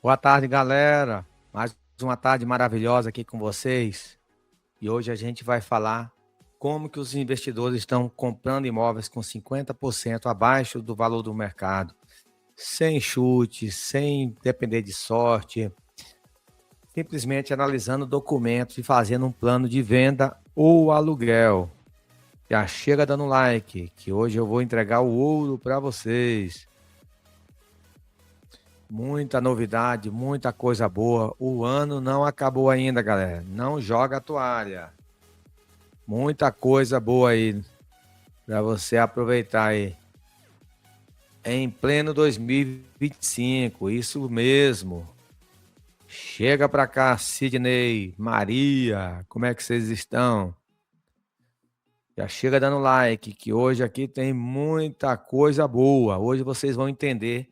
Boa tarde, galera. Mais uma tarde maravilhosa aqui com vocês. E hoje a gente vai falar como que os investidores estão comprando imóveis com 50% abaixo do valor do mercado, sem chute, sem depender de sorte, simplesmente analisando documentos e fazendo um plano de venda ou aluguel. Já chega dando like, que hoje eu vou entregar o ouro para vocês. Muita novidade, muita coisa boa. O ano não acabou ainda, galera. Não joga a toalha. Muita coisa boa aí para você aproveitar aí. Em pleno 2025, isso mesmo. Chega para cá, Sidney, Maria, como é que vocês estão? Já chega dando like, que hoje aqui tem muita coisa boa. Hoje vocês vão entender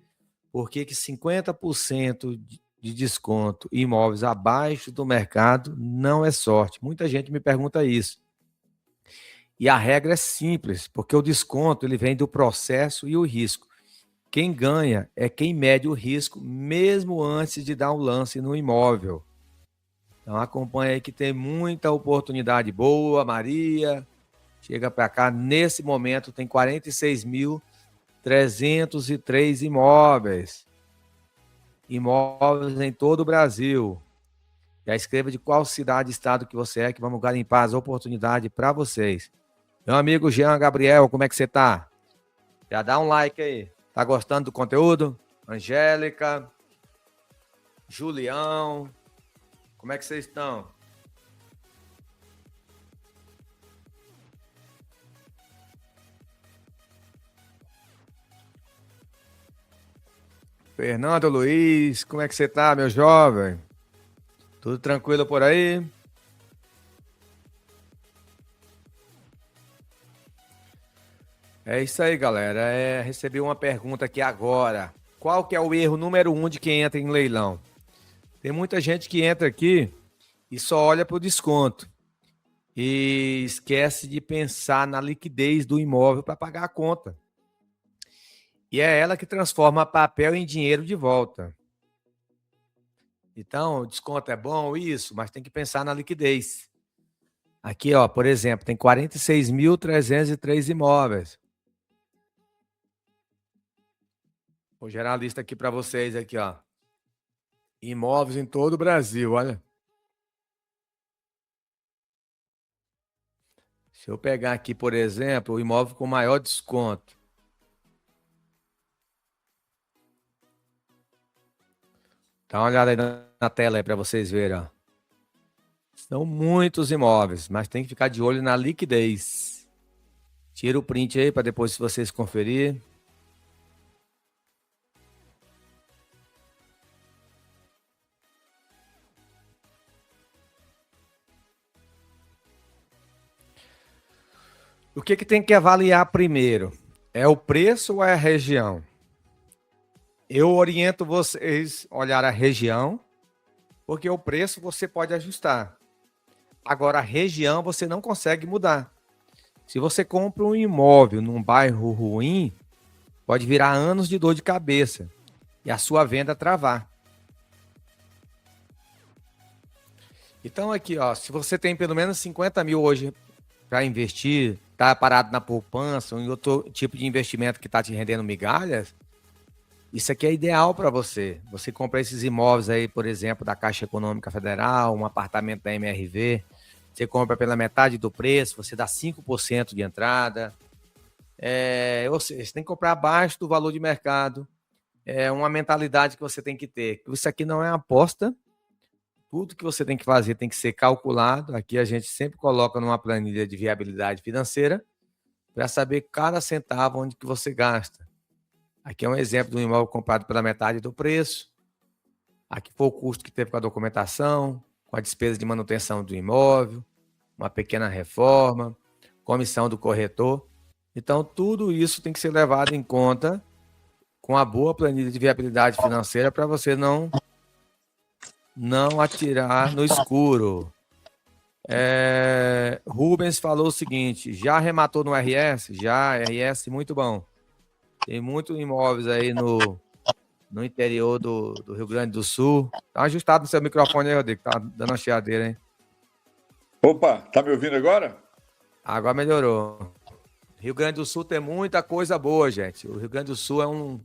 por que 50% de desconto em imóveis abaixo do mercado não é sorte. Muita gente me pergunta isso. E a regra é simples, porque o desconto ele vem do processo e o risco. Quem ganha é quem mede o risco mesmo antes de dar um lance no imóvel. Então acompanha aí que tem muita oportunidade boa, Maria. Chega para cá, nesse momento tem 46.303 imóveis. Imóveis em todo o Brasil. Já escreva de qual cidade, estado que você é, que vamos garimpar as oportunidades para vocês. Meu amigo Jean Gabriel, como é que você tá? Já dá um like aí. Tá gostando do conteúdo? Angélica, Julião, como é que vocês estão? Fernando Luiz, como é que você tá, meu jovem? Tudo tranquilo por aí? É isso aí, galera. Recebi uma pergunta aqui agora. Qual que é o erro número 1 de quem entra em leilão? Tem muita gente que entra aqui e só olha para o desconto e esquece de pensar na liquidez do imóvel para pagar a conta. E é ela que transforma papel em dinheiro de volta. Então, o desconto é bom, isso, mas tem que pensar na liquidez. Aqui, ó, por exemplo, tem 46.303 imóveis. Vou gerar a lista aqui para vocês aqui, ó. Imóveis em todo o Brasil, olha. Se eu pegar aqui, por exemplo, o imóvel com maior desconto. Dá uma olhada aí na tela aí para vocês verem, ó. São muitos imóveis, mas tem que ficar de olho na liquidez. Tira o print aí para depois vocês conferir. O que tem que avaliar primeiro? É o preço ou é a região? Eu oriento vocês a olhar a região, porque o preço você pode ajustar. Agora, a região você não consegue mudar. Se você compra um imóvel num bairro ruim, pode virar anos de dor de cabeça e a sua venda travar. Então, aqui, ó, se você tem pelo menos 50 mil hoje para investir, está parado na poupança ou em outro tipo de investimento que está te rendendo migalhas, isso aqui é ideal para você. Você compra esses imóveis aí, por exemplo, da Caixa Econômica Federal, um apartamento da MRV, você compra pela metade do preço, você dá 5% de entrada. Ou seja, você tem que comprar abaixo do valor de mercado. É uma mentalidade que você tem que ter. Isso aqui não é aposta. Tudo que você tem que fazer tem que ser calculado. Aqui a gente sempre coloca numa planilha de viabilidade financeira para saber cada centavo onde que você gasta. Aqui é um exemplo de um imóvel comprado pela metade do preço. Aqui foi o custo que teve com a documentação, com a despesa de manutenção do imóvel, uma pequena reforma, comissão do corretor. Então, tudo isso tem que ser levado em conta com a boa planilha de viabilidade financeira para você não atirar no escuro. Rubens falou o seguinte: já arrematou no RS? Já, RS, muito bom. Tem muitos imóveis aí no interior do Rio Grande do Sul. Tá ajustado no seu microfone aí, Rodrigo, tá dando uma chiadeira, hein? Opa, tá me ouvindo agora? Agora melhorou. Rio Grande do Sul tem muita coisa boa, gente. O Rio Grande do Sul é um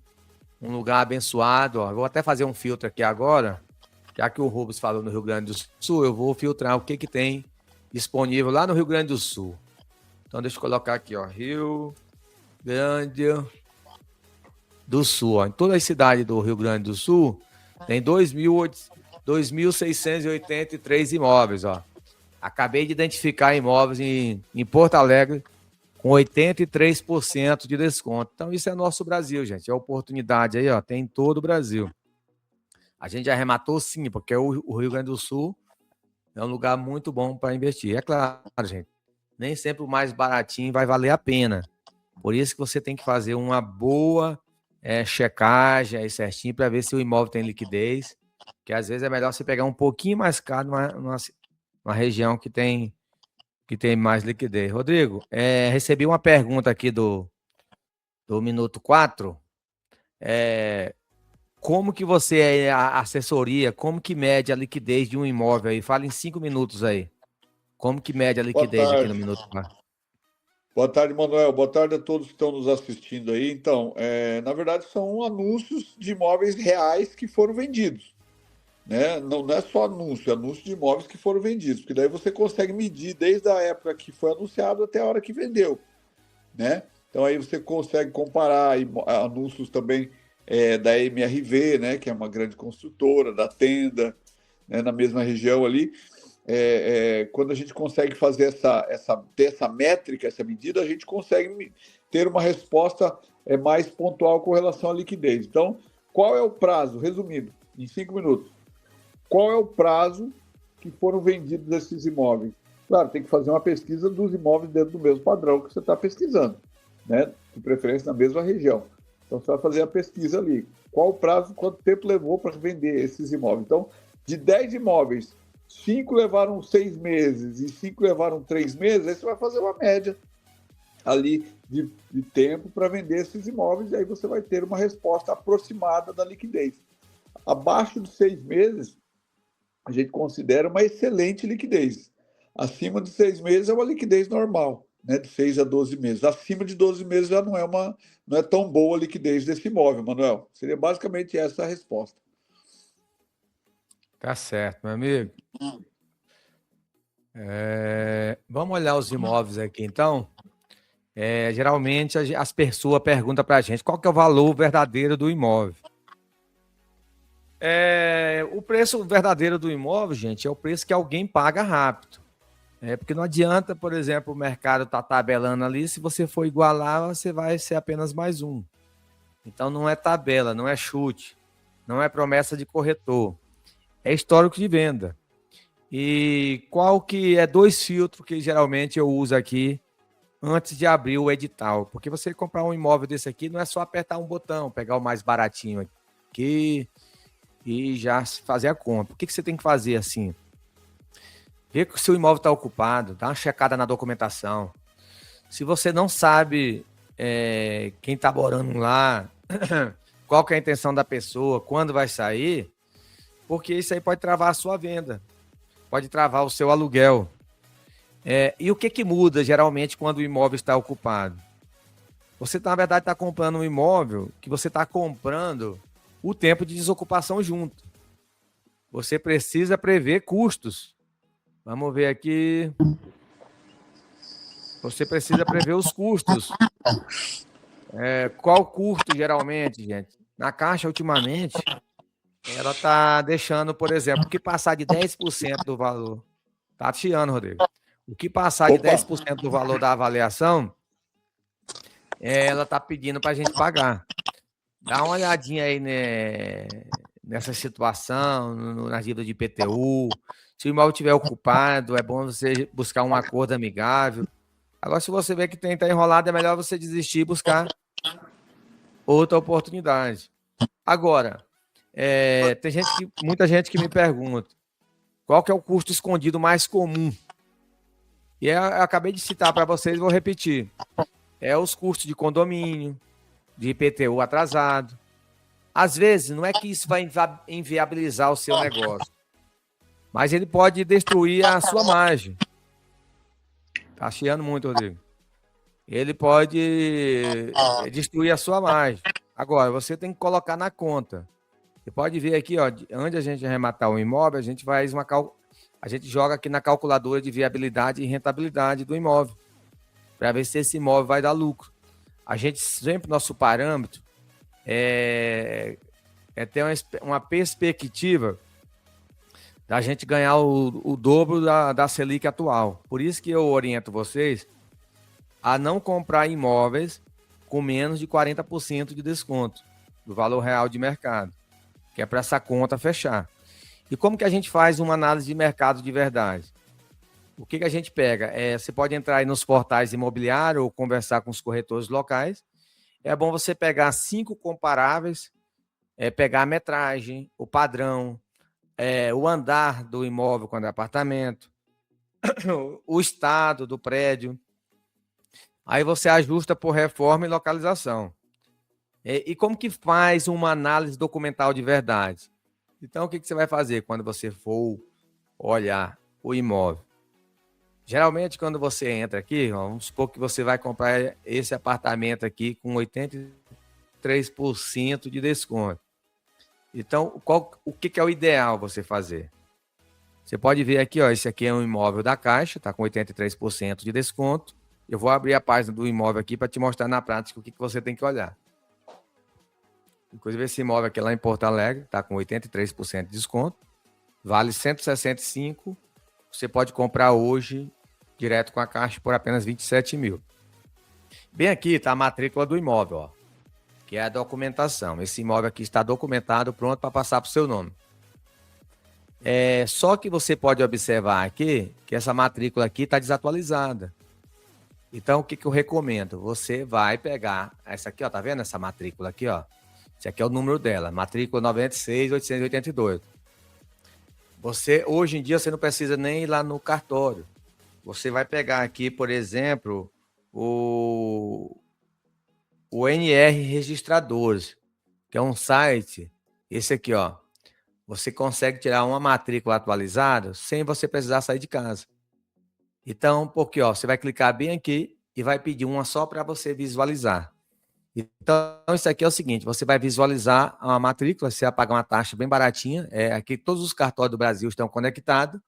lugar abençoado. Ó. Vou até fazer um filtro aqui agora, já que o Rubens falou no Rio Grande do Sul, eu vou filtrar o que tem disponível lá no Rio Grande do Sul. Então, deixa eu colocar aqui, ó, Rio Grande do Sul. Ó. Em toda a cidade do Rio Grande do Sul, tem 2.683 imóveis. Ó. Acabei de identificar imóveis em Porto Alegre com 83% de desconto. Então, isso é nosso Brasil, gente. É oportunidade aí, ó, tem em todo o Brasil. A gente já arrematou sim, porque o Rio Grande do Sul é um lugar muito bom para investir. É claro, gente, nem sempre o mais baratinho vai valer a pena. Por isso que você tem que fazer uma boa checagem aí certinho para ver se o imóvel tem liquidez, que às vezes é melhor você pegar um pouquinho mais caro numa região que tem mais liquidez. Rodrigo, recebi uma pergunta aqui do Minuto 4. Como que você é a assessoria, como que mede a liquidez de um imóvel aí? Fala em 5 minutos aí. Como que mede a liquidez aqui no Minuto 4? Boa tarde, Manuel. Boa tarde a todos que estão nos assistindo aí. Então, na verdade, são anúncios de imóveis reais que foram vendidos. Né? Não é só anúncio, é anúncio de imóveis que foram vendidos, porque daí você consegue medir desde a época que foi anunciado até a hora que vendeu. Né? Então, aí você consegue comparar anúncios também da MRV, né? Que é uma grande construtora, da Tenda, né? Na mesma região ali. Quando a gente consegue fazer ter essa métrica, essa medida, a gente consegue ter uma resposta mais pontual com relação à liquidez. Então, qual é o prazo? Resumindo, em 5 minutos. Qual é o prazo que foram vendidos esses imóveis? Claro, tem que fazer uma pesquisa dos imóveis dentro do mesmo padrão que você está pesquisando, né? De preferência na mesma região. Então, você vai fazer a pesquisa ali. Qual o prazo, quanto tempo levou para vender esses imóveis? Então, de 10 imóveis, 5 levaram 6 meses e 5 levaram 3 meses, aí você vai fazer uma média ali de tempo para vender esses imóveis, e aí você vai ter uma resposta aproximada da liquidez. Abaixo de 6 meses, a gente considera uma excelente liquidez. Acima de 6 meses é uma liquidez normal, né, de 6 a 12 meses. Acima de 12 meses já não é tão boa a liquidez desse imóvel, Manuel. Seria basicamente essa a resposta. Tá certo, meu amigo. Vamos olhar os imóveis aqui, então. Geralmente as pessoas perguntam para a gente qual que é o valor verdadeiro do imóvel. O preço verdadeiro do imóvel, gente, é o preço que alguém paga rápido. Porque não adianta, por exemplo, o mercado tá tabelando ali, se você for igualar, você vai ser apenas mais um. Então não é tabela, não é chute, não é promessa de corretor, é histórico de venda. E qual que é 2 filtros que geralmente eu uso aqui antes de abrir o edital? Porque você comprar um imóvel desse aqui não é só apertar um botão, pegar o mais baratinho aqui e já fazer a compra. O que você tem que fazer assim? Ver que o seu imóvel está ocupado, dá uma checada na documentação. Se você não sabe quem está morando lá, qual que é a intenção da pessoa, quando vai sair, porque isso aí pode travar a sua venda, pode travar o seu aluguel. E o que muda geralmente quando o imóvel está ocupado? Você, na verdade, está comprando um imóvel que você está comprando o tempo de desocupação junto. Você precisa prever custos. Vamos ver aqui. Você precisa prever os custos. Qual custo, geralmente, gente? Na Caixa, ultimamente, ela está deixando, por exemplo, o que passar de 10% do valor. Tá chiando, Rodrigo. O que passar de 10% do valor da avaliação, ela está pedindo para a gente pagar. Dá uma olhadinha aí nessa situação, na dívida de IPTU. Se o imóvel estiver ocupado, é bom você buscar um acordo amigável. Agora, se você vê que está enrolado, é melhor você desistir e buscar outra oportunidade. Agora, tem muita gente que me pergunta qual que é o custo escondido mais comum. E eu acabei de citar para vocês, vou repetir. Os custos de condomínio, de IPTU atrasado, Às vezes, não é que isso vai inviabilizar o seu negócio, mas ele pode destruir a sua margem. Tá chiando muito, Rodrigo. Ele pode destruir a sua margem. Agora, você tem que colocar na conta. Você pode ver aqui, ó, antes a gente arrematar o imóvel, a gente faz a gente joga aqui na calculadora de viabilidade e rentabilidade do imóvel, para ver se esse imóvel vai dar lucro. A gente sempre, nosso parâmetro é ter uma perspectiva da gente ganhar o dobro da Selic atual. Por isso que eu oriento vocês a não comprar imóveis com menos de 40% de desconto do valor real de mercado, que é para essa conta fechar. E como que a gente faz uma análise de mercado de verdade? O que a gente pega? Você pode entrar aí nos portais imobiliários ou conversar com os corretores locais. É bom você pegar 5 comparáveis, pegar a metragem, o padrão, o andar do imóvel quando é apartamento, o estado do prédio. Aí você ajusta por reforma e localização. E como que faz uma análise documental de verdade? Então, o que você vai fazer quando você for olhar o imóvel? Geralmente, quando você entra aqui, vamos supor que você vai comprar esse apartamento aqui com 83% de desconto. Então, o que é o ideal você fazer? Você pode ver aqui, ó, esse aqui é um imóvel da Caixa, está com 83% de desconto. Eu vou abrir a página do imóvel aqui para te mostrar na prática o que você tem que olhar. Inclusive, esse imóvel aqui lá em Porto Alegre está com 83% de desconto, vale 165. Você pode comprar hoje direto com a Caixa por apenas 27 mil. Bem aqui está a matrícula do imóvel, ó, que é a documentação. Esse imóvel aqui está documentado, pronto para passar para o seu nome. Só que você pode observar aqui que essa matrícula aqui está desatualizada. Então, o que eu recomendo? Você vai pegar essa aqui, ó, tá vendo essa matrícula aqui, ó? Esse aqui é o número dela, matrícula 96.882. Hoje em dia, você não precisa nem ir lá no cartório. Você vai pegar aqui, por exemplo, o NR Registradores, que é um site, esse aqui, ó. Você consegue tirar uma matrícula atualizada sem você precisar sair de casa. Então, porque ó, você vai clicar bem aqui e vai pedir uma só para você visualizar. Então, isso aqui é o seguinte, você vai visualizar a matrícula, você vai pagar uma taxa bem baratinha, aqui todos os cartórios do Brasil estão conectados.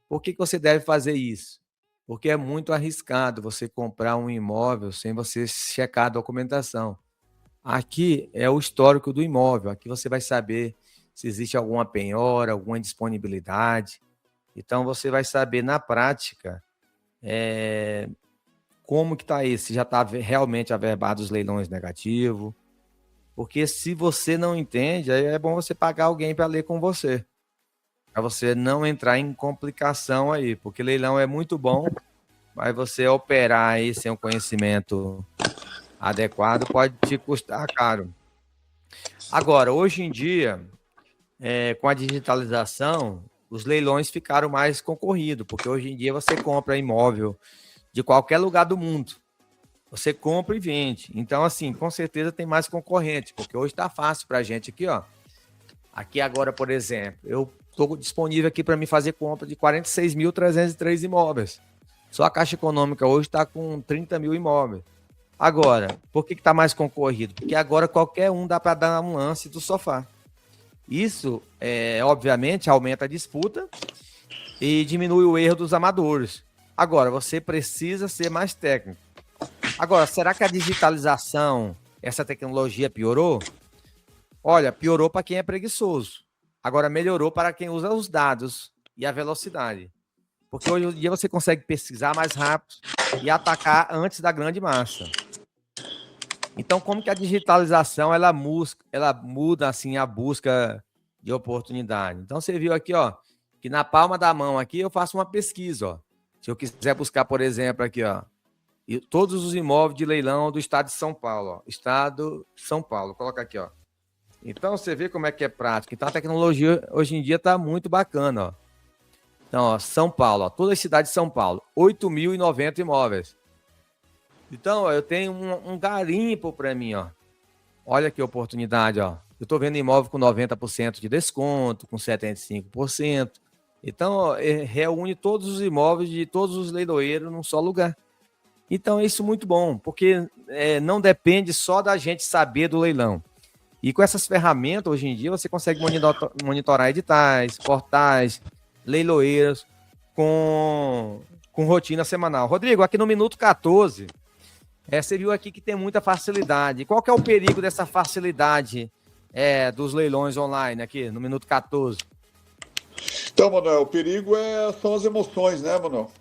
Por que você deve fazer isso? Porque é muito arriscado você comprar um imóvel sem você checar a documentação. Aqui é o histórico do imóvel, aqui você vai saber se existe alguma penhora, alguma indisponibilidade. Então, você vai saber na prática como que está isso, se já está realmente averbado os leilões negativos. Porque se você não entende, aí é bom você pagar alguém para ler com você, para você não entrar em complicação aí, porque leilão é muito bom, mas você operar aí sem um conhecimento adequado pode te custar caro. Agora, hoje em dia, com a digitalização, os leilões ficaram mais concorridos, porque hoje em dia você compra imóvel de qualquer lugar do mundo. Você compra e vende. Então, assim, com certeza tem mais concorrente, porque hoje está fácil para a gente aqui, ó. Aqui agora, por exemplo, eu estou disponível aqui para me fazer compra de 46.303 imóveis. Só a Caixa Econômica hoje está com 30 mil imóveis. Agora, por que está mais concorrido? Porque agora qualquer um dá para dar um lance do sofá. Isso, obviamente, aumenta a disputa e diminui o erro dos amadores. Agora, você precisa ser mais técnico. Agora, será que a digitalização, essa tecnologia piorou? Olha, piorou para quem é preguiçoso. Agora, melhorou para quem usa os dados e a velocidade. Porque hoje em dia você consegue pesquisar mais rápido e atacar antes da grande massa. Então, como que a digitalização ela muda assim a busca de oportunidade? Então, você viu aqui, ó, que na palma da mão aqui eu faço uma pesquisa, ó. Se eu quiser buscar, por exemplo, aqui, ó, todos os imóveis de leilão do estado de São Paulo, ó, estado de São Paulo, coloca aqui, ó. Então, você vê como é que é prático. Então, a tecnologia hoje em dia está muito bacana, ó. Então, ó, São Paulo, ó, toda a cidade de São Paulo, 8.090 imóveis. Então, ó, eu tenho um garimpo para mim, ó. Olha que oportunidade, ó. eu estou vendo imóvel com 90% de desconto, com 75%. Então, reúne todos os imóveis de todos os leiloeiros num só lugar. Então, é isso muito bom, porque não depende só da gente saber do leilão. E com essas ferramentas, hoje em dia, você consegue monitorar editais, portais, leiloeiros, com rotina semanal. Rodrigo, aqui no minuto 14, você viu aqui que tem muita facilidade. Qual que é o perigo dessa facilidade dos leilões online aqui, no minuto 14? Então, Manuel, o perigo são as emoções, né, Manuel?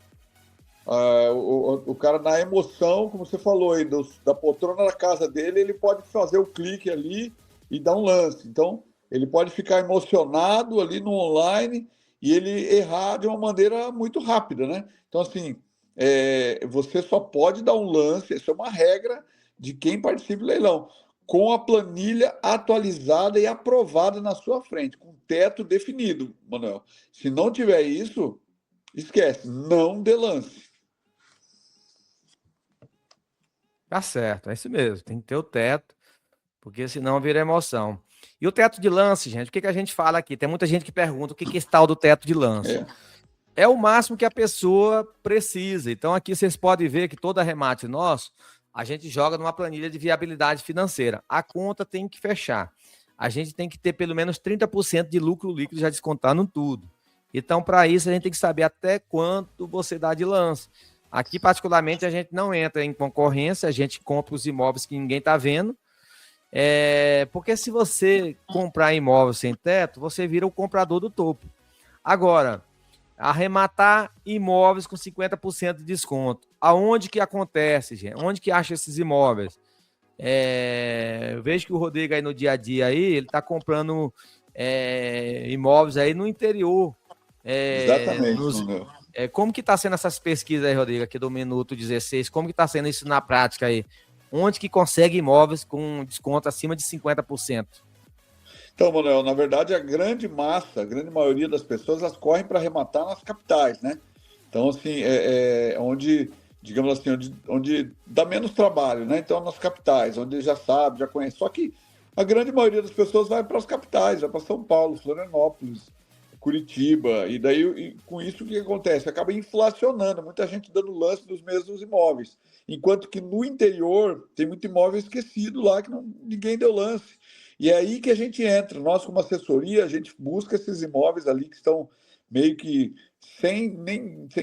O cara, na emoção, como você falou aí, da poltrona da casa dele, ele pode fazer o clique ali e dar um lance. Então, ele pode ficar emocionado ali no online e ele errar de uma maneira muito rápida, né? Então, assim, você só pode dar um lance, isso é uma regra de quem participa do leilão, com a planilha atualizada e aprovada na sua frente, com teto definido, Manuel. Se não tiver isso, esquece, não dê lance. Tá certo, é isso mesmo. Tem que ter o teto, porque senão vira emoção. E o teto de lance, gente, o que a gente fala aqui? Tem muita gente que pergunta o que é esse tal do teto de lance. É o máximo que a pessoa precisa. Então, aqui vocês podem ver que todo arremate nosso, a gente joga numa planilha de viabilidade financeira. A conta tem que fechar. A gente tem que ter pelo menos 30% de lucro líquido já descontando tudo. Então, para isso, a gente tem que saber até quanto você dá de lance. Aqui, particularmente, a gente não entra em concorrência, a gente compra os imóveis que ninguém está vendo. Porque se você comprar imóvel sem teto, você vira o comprador do topo. Agora, arrematar imóveis com 50% de desconto. Aonde que acontece, gente? Onde que acha esses imóveis? Eu vejo que o Rodrigo aí no dia a dia aí, ele está comprando imóveis aí no interior. Exatamente, Manuel. Como que está sendo essas pesquisas aí, Rodrigo, aqui do Minuto 16? Como que está sendo isso na prática aí? Onde que consegue imóveis com desconto acima de 50%? Então, Manuel, na verdade, a grande maioria das pessoas, elas correm para arrematar nas capitais, né? Então, assim, onde, digamos assim, onde dá menos trabalho, né? Então, nas capitais, onde já sabe, já conhece. Só que a grande maioria das pessoas vai para as capitais, vai para São Paulo, Florianópolis, Curitiba, e daí com isso o que acontece? Acaba inflacionando, muita gente dando lance dos mesmos imóveis, enquanto que no interior tem muito imóvel esquecido lá que ninguém deu lance. E é aí que a gente entra, nós como assessoria, a gente busca esses imóveis ali que estão meio que sem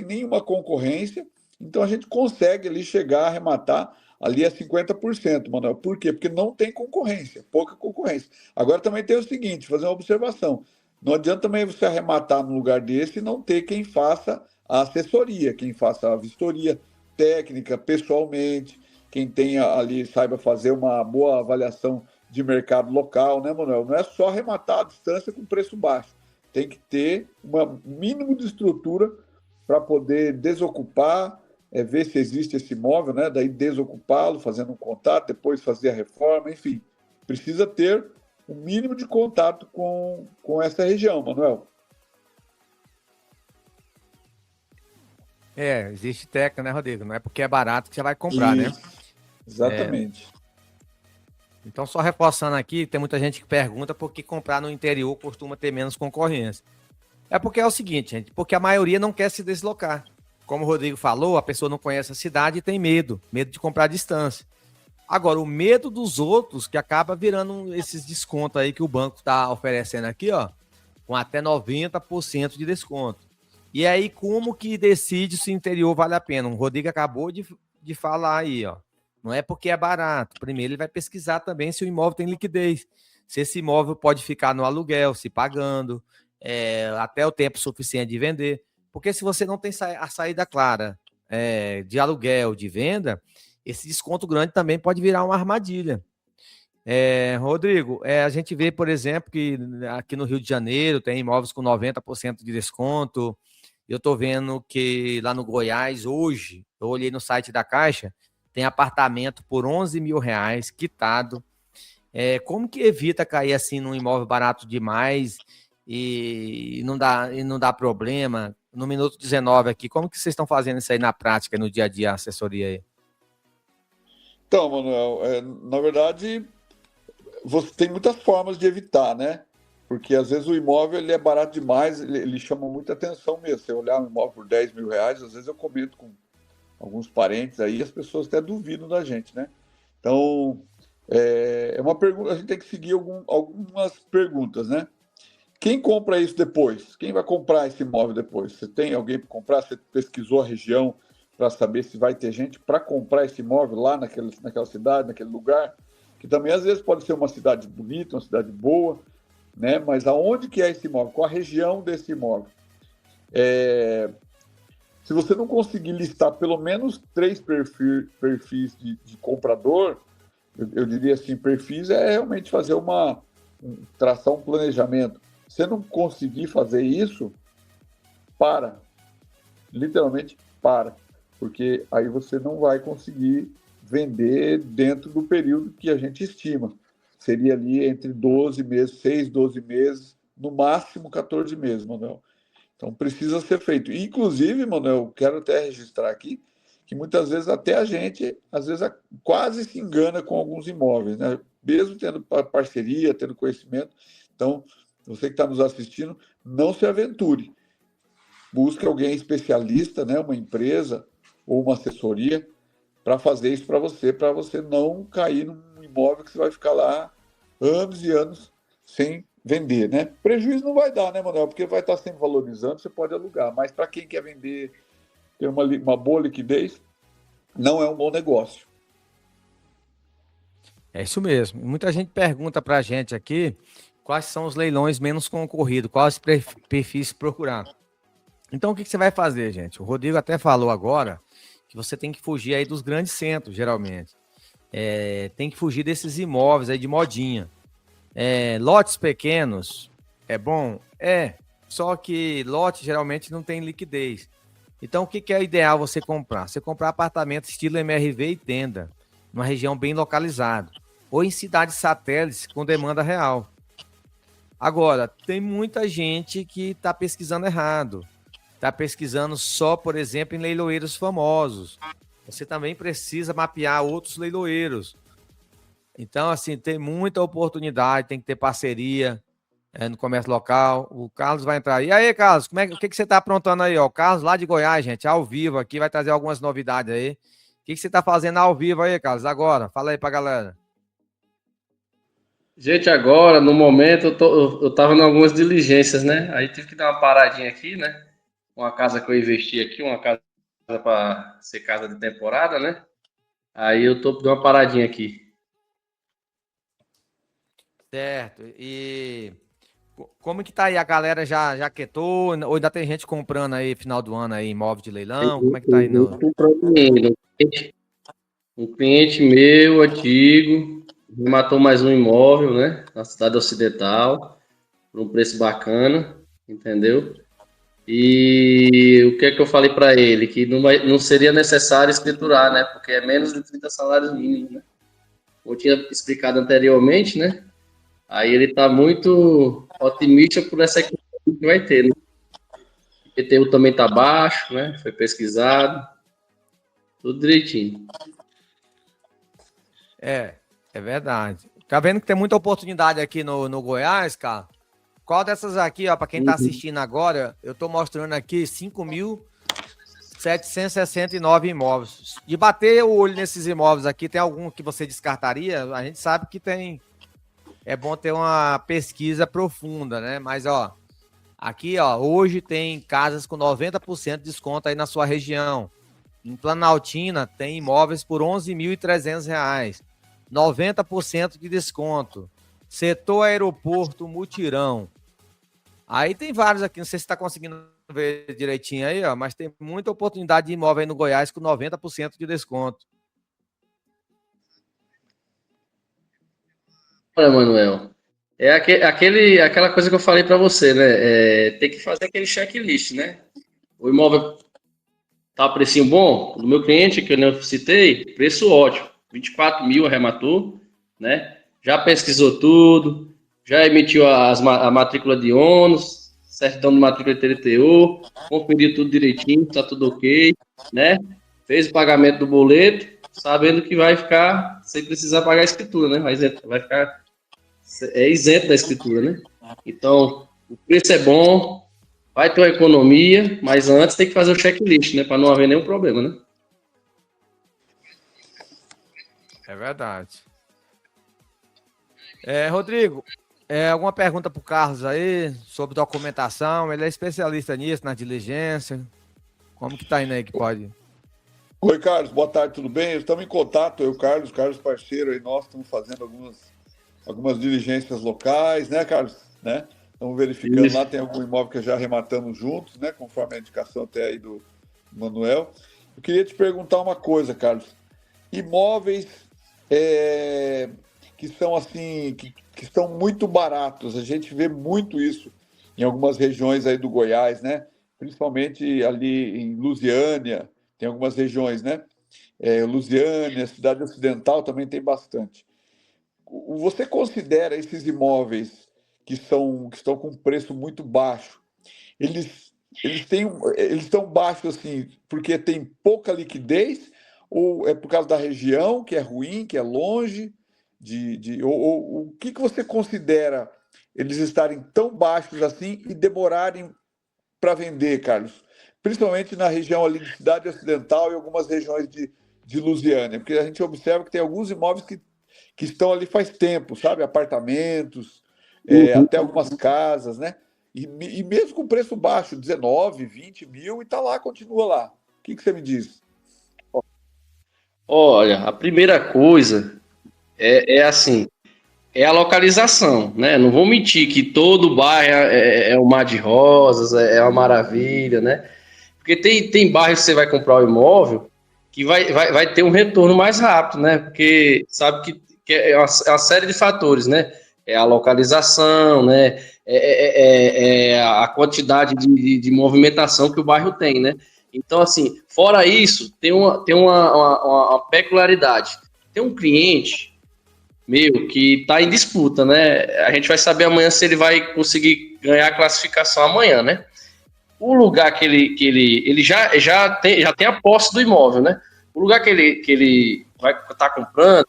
nenhuma concorrência, então a gente consegue ali chegar a arrematar ali a 50%, Manuel. Por quê? Porque não tem concorrência, pouca concorrência. Agora também tem o seguinte, fazer uma observação. Não adianta também você arrematar num lugar desse e não ter quem faça a assessoria, quem faça a vistoria técnica, pessoalmente, quem tenha ali, saiba fazer uma boa avaliação de mercado local, né, Manuel? Não é só arrematar a distância com preço baixo. Tem que ter um mínimo de estrutura para poder desocupar, ver se existe esse imóvel, né? Daí desocupá-lo, fazendo um contato, depois fazer a reforma, enfim. Precisa ter o mínimo de contato com essa região, Manuel. Existe técnica, né, Rodrigo? Não é porque é barato que você vai comprar, né? Exatamente. Então, só reforçando aqui, tem muita gente que pergunta por que comprar no interior costuma ter menos concorrência. É porque é o seguinte, gente, porque a maioria não quer se deslocar. Como o Rodrigo falou, a pessoa não conhece a cidade e tem medo de comprar à distância. Agora, o medo dos outros que acaba virando esses descontos aí que o banco está oferecendo aqui, ó, com até 90% de desconto. E aí, como que decide se o interior vale a pena? O Rodrigo acabou de falar aí, ó. Não é porque é barato. Primeiro, ele vai pesquisar também se o imóvel tem liquidez. Se esse imóvel pode ficar no aluguel, se pagando, até o tempo suficiente de vender. Porque se você não tem a saída clara de aluguel, de venda, esse desconto grande também pode virar uma armadilha. Rodrigo, a gente vê, por exemplo, que aqui no Rio de Janeiro tem imóveis com 90% de desconto. Eu estou vendo que lá no Goiás, hoje, eu olhei no site da Caixa, tem apartamento por R$11 mil, quitado. Como que evita cair assim num imóvel barato demais e não dá problema? No minuto 19 aqui, como que vocês estão fazendo isso aí na prática, no dia a dia, a assessoria aí? Então, Manuel, na verdade, você tem muitas formas de evitar, né? Porque às vezes o imóvel ele é barato demais, ele chama muita atenção mesmo. Você olhar um imóvel por 10 mil reais, às vezes eu comento com alguns parentes aí, as pessoas até duvidam da gente, né? Então, é uma pergunta, a gente tem que seguir algumas perguntas, né? Quem compra isso depois? Quem vai comprar esse imóvel depois? Você tem alguém para comprar? Você pesquisou a região para saber se vai ter gente para comprar esse imóvel lá naquela cidade, naquele lugar? Que também às vezes pode ser uma cidade bonita, uma cidade boa, né? Mas aonde que é esse imóvel? Qual a região desse imóvel? Se você não conseguir listar pelo menos 3 perfis de comprador, eu diria assim, perfis é realmente fazer traçar um planejamento. Se não conseguir fazer isso, para. Literalmente para. Porque aí você não vai conseguir vender dentro do período que a gente estima. Seria ali entre 12 meses, 6, 12 meses, no máximo 14 meses, Manuel. Então precisa ser feito. Inclusive, Manuel, quero até registrar aqui que muitas vezes até a gente, às vezes, quase se engana com alguns imóveis, né? Mesmo tendo parceria, tendo conhecimento. Então, você que está nos assistindo, não se aventure. Busque alguém especialista, né? Uma empresa ou uma assessoria para fazer isso para você não cair num imóvel que você vai ficar lá anos e anos sem vender, né? Prejuízo não vai dar, né, Manuel? Porque vai estar sempre valorizando, você pode alugar. Mas para quem quer vender, ter uma boa liquidez, não é um bom negócio. É isso mesmo. Muita gente pergunta para a gente aqui quais são os leilões menos concorridos, quais perfis procurar. Então, o que você vai fazer, gente? O Rodrigo até falou agora que você tem que fugir aí dos grandes centros, geralmente. Tem que fugir desses imóveis aí de modinha. Lotes pequenos é bom? Só que lote geralmente não tem liquidez. Então, o que é ideal você comprar? Você comprar apartamento estilo MRV e tenda, numa região bem localizada, ou em cidades satélites com demanda real. Agora, tem muita gente que está pesquisando errado. Está pesquisando só, por exemplo, em leiloeiros famosos. Você também precisa mapear outros leiloeiros. Então, assim, tem muita oportunidade, tem que ter parceria no comércio local. O Carlos vai entrar. E aí, Carlos, o que você está aprontando aí? Ó? O Carlos lá de Goiás, gente, ao vivo aqui, vai trazer algumas novidades aí. O que você está fazendo ao vivo aí, Carlos? Agora, fala aí para a galera. Gente, agora, no momento, eu tava em algumas diligências, né? Aí tive que dar uma paradinha aqui, né? Uma casa que eu investi aqui, uma casa para ser casa de temporada, né? Aí eu tô dando uma paradinha aqui. Certo. E como que tá aí? A galera já quietou? Ou ainda tem gente comprando aí final do ano aí, imóvel de leilão? Como é que tá aí? Um cliente meu, antigo, me matou mais um imóvel, né? Na cidade ocidental, por um preço bacana, entendeu? E o que é que eu falei para ele? Que não seria necessário escriturar, né? Porque é menos de 30 salários mínimos, né? Como eu tinha explicado anteriormente, né? Aí ele está muito otimista por essa equipe que vai ter, né? O IPTU também está baixo, né? Foi pesquisado, tudo direitinho. É verdade. Tá vendo que tem muita oportunidade aqui no Goiás, cara? Qual dessas aqui, ó, para quem tá assistindo agora, eu tô mostrando aqui 5.769 imóveis. De bater o olho nesses imóveis aqui, tem algum que você descartaria? A gente sabe que tem. É bom ter uma pesquisa profunda, né? Mas, ó, aqui, ó, hoje tem casas com 90% de desconto aí na sua região. Em Planaltina tem imóveis por R$ 11.300. 90% de desconto. Setor aeroporto Mutirão. Aí tem vários aqui, não sei se está conseguindo ver direitinho aí, ó, mas tem muita oportunidade de imóvel aí no Goiás com 90% de desconto. Olha, Manuel, aquela coisa que eu falei para você, né? Tem que fazer aquele checklist, né? O imóvel tá a precinho bom? Do meu cliente, que eu não citei, preço ótimo. 24 mil arrematou, né? Já pesquisou tudo, já emitiu a matrícula de ônus, certidão de matrícula de TLTO, conferiu tudo direitinho, tá tudo ok, né? Fez o pagamento do boleto, sabendo que vai ficar sem precisar pagar a escritura, né? Vai ficar é isento da escritura, né? Então, o preço é bom, vai ter uma economia, mas antes tem que fazer o checklist, né? Para não haver nenhum problema, né? É verdade. Rodrigo, alguma pergunta para o Carlos aí sobre documentação? Ele é especialista nisso, na diligência. Como que tá indo aí que pode? Oi, Carlos, boa tarde, tudo bem? Estamos em contato, eu, Carlos parceiro, aí nós estamos fazendo algumas diligências locais, né, Carlos? Né? Estamos verificando Isso. lá, tem algum imóvel que já arrematamos juntos, né, conforme a indicação até aí do Manuel. Eu queria te perguntar uma coisa, Carlos. Imóveis que são assim, que estão muito baratos, a gente vê muito isso em algumas regiões aí do Goiás, né? Principalmente ali em Lusiânia, tem algumas regiões, né? Lusiânia, Cidade Ocidental também tem bastante. Você considera esses imóveis que estão com preço muito baixo, eles estão baixos assim porque tem pouca liquidez ou é por causa da região que é ruim, que é longe ou o que você considera eles estarem tão baixos assim e demorarem para vender, Carlos? Principalmente na região ali de Cidade Ocidental e algumas regiões de Lusiânia, porque a gente observa que tem alguns imóveis que estão ali faz tempo, sabe? Apartamentos, Uhum. até algumas casas, né? E mesmo com preço baixo, 19, 20 mil, e tá lá, continua lá. O que você me diz? Olha, a primeira coisa é assim, é a localização, né? Não vou mentir que todo bairro é um mar de rosas, é uma maravilha, né? Porque tem bairros que você vai comprar o imóvel que vai ter um retorno mais rápido, né? Porque sabe que é uma série de fatores, né? É a localização, né? É a quantidade de movimentação que o bairro tem, né? Então, assim, fora isso, tem uma peculiaridade. Tem um cliente meu que está em disputa, né? A gente vai saber amanhã se ele vai conseguir ganhar a classificação amanhã, né? O lugar que ele já tem a posse do imóvel, né? O lugar que ele vai estar comprando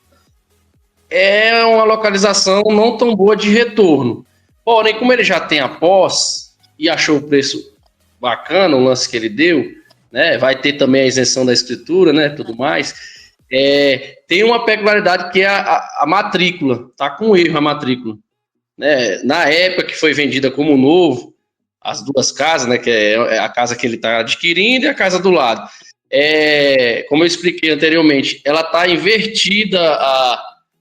é uma localização não tão boa de retorno. Porém, como ele já tem a posse e achou o preço bacana, o lance que ele deu, né? Vai ter também a isenção da escritura, né? Tudo mais. Tem uma peculiaridade que é a matrícula, tá com erro a matrícula, né? Na época que foi vendida como novo, as duas casas, né? Que é a casa que ele está adquirindo e a casa do lado. Como eu expliquei anteriormente, ela está invertida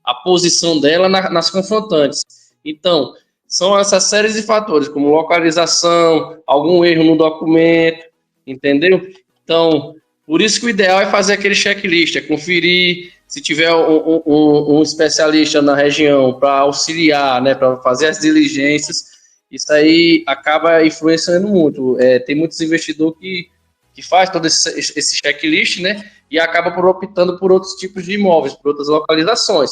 a posição dela nas confrontantes. Então, são essas séries de fatores, como localização, algum erro no documento, entendeu? Então, por isso que o ideal é fazer aquele checklist, é conferir se tiver um especialista na região para auxiliar, né, para fazer as diligências. Isso aí acaba influenciando muito. Tem muitos investidores que faz todo esse checklist, né, e acaba por optando por outros tipos de imóveis, por outras localizações,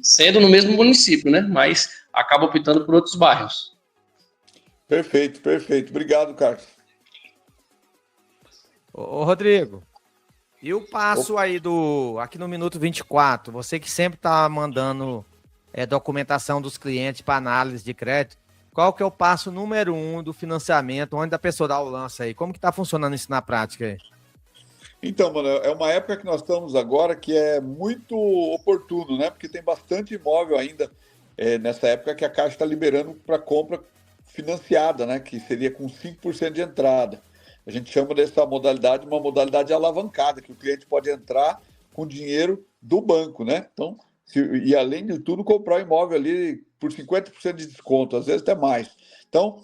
sendo no mesmo município, né, mas acaba optando por outros bairros. Perfeito, perfeito. Obrigado, Carlos. Ô, Rodrigo, e o passo aí aqui no minuto 24, você que sempre tá mandando documentação dos clientes para análise de crédito, qual que é o passo número 1 do financiamento, onde a pessoa dá o lance aí? Como que tá funcionando isso na prática aí? Então, mano, é uma época que nós estamos agora que é muito oportuno, né? Porque tem bastante imóvel ainda nessa época que a Caixa está liberando para compra financiada, né? Que seria com 5% de entrada. A gente chama dessa modalidade uma modalidade alavancada, que o cliente pode entrar com dinheiro do banco, né? Então, e além de tudo, comprar o imóvel ali por 50% de desconto, às vezes até mais. Então,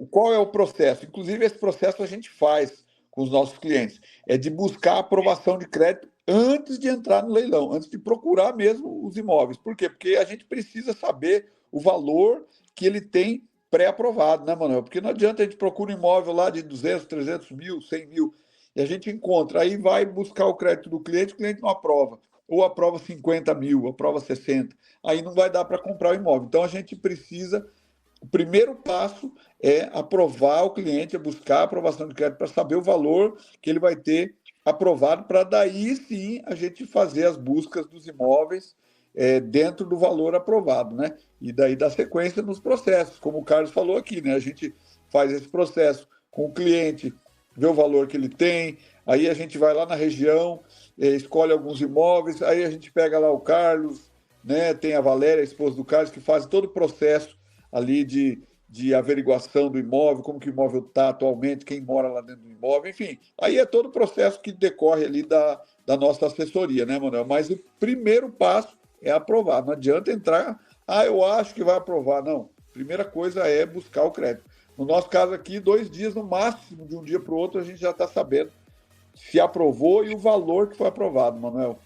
qual é o processo? Inclusive, esse processo a gente faz com os nossos clientes, é de buscar aprovação de crédito antes de entrar no leilão, antes de procurar mesmo os imóveis. Por quê? Porque a gente precisa saber o valor que ele tem pré-aprovado, né, Manuel? Porque não adianta a gente procurar um imóvel lá de 200, 300 mil, 100 mil, e a gente encontra, aí vai buscar o crédito do cliente, o cliente não aprova, ou aprova 50 mil, aprova 60, aí não vai dar para comprar o imóvel. Então a gente precisa, o primeiro passo é aprovar o cliente, é buscar a aprovação de crédito para saber o valor que ele vai ter aprovado, para daí sim a gente fazer as buscas dos imóveis dentro do valor aprovado, né? E daí dá sequência nos processos, como o Carlos falou aqui, né? A gente faz esse processo com o cliente, vê o valor que ele tem, aí a gente vai lá na região, escolhe alguns imóveis, aí a gente pega lá o Carlos, né? Tem a Valéria, a esposa do Carlos, que faz todo o processo ali de averiguação do imóvel, como que o imóvel está atualmente, quem mora lá dentro do imóvel, enfim. Aí é todo o processo que decorre ali da nossa assessoria, né, Manuel? Mas o primeiro passo é aprovar. Não adianta entrar, eu acho que vai aprovar. Não. Primeira coisa é buscar o crédito. No nosso caso aqui, 2 dias no máximo, de um dia para o outro, a gente já está sabendo se aprovou e o valor que foi aprovado, Manuel.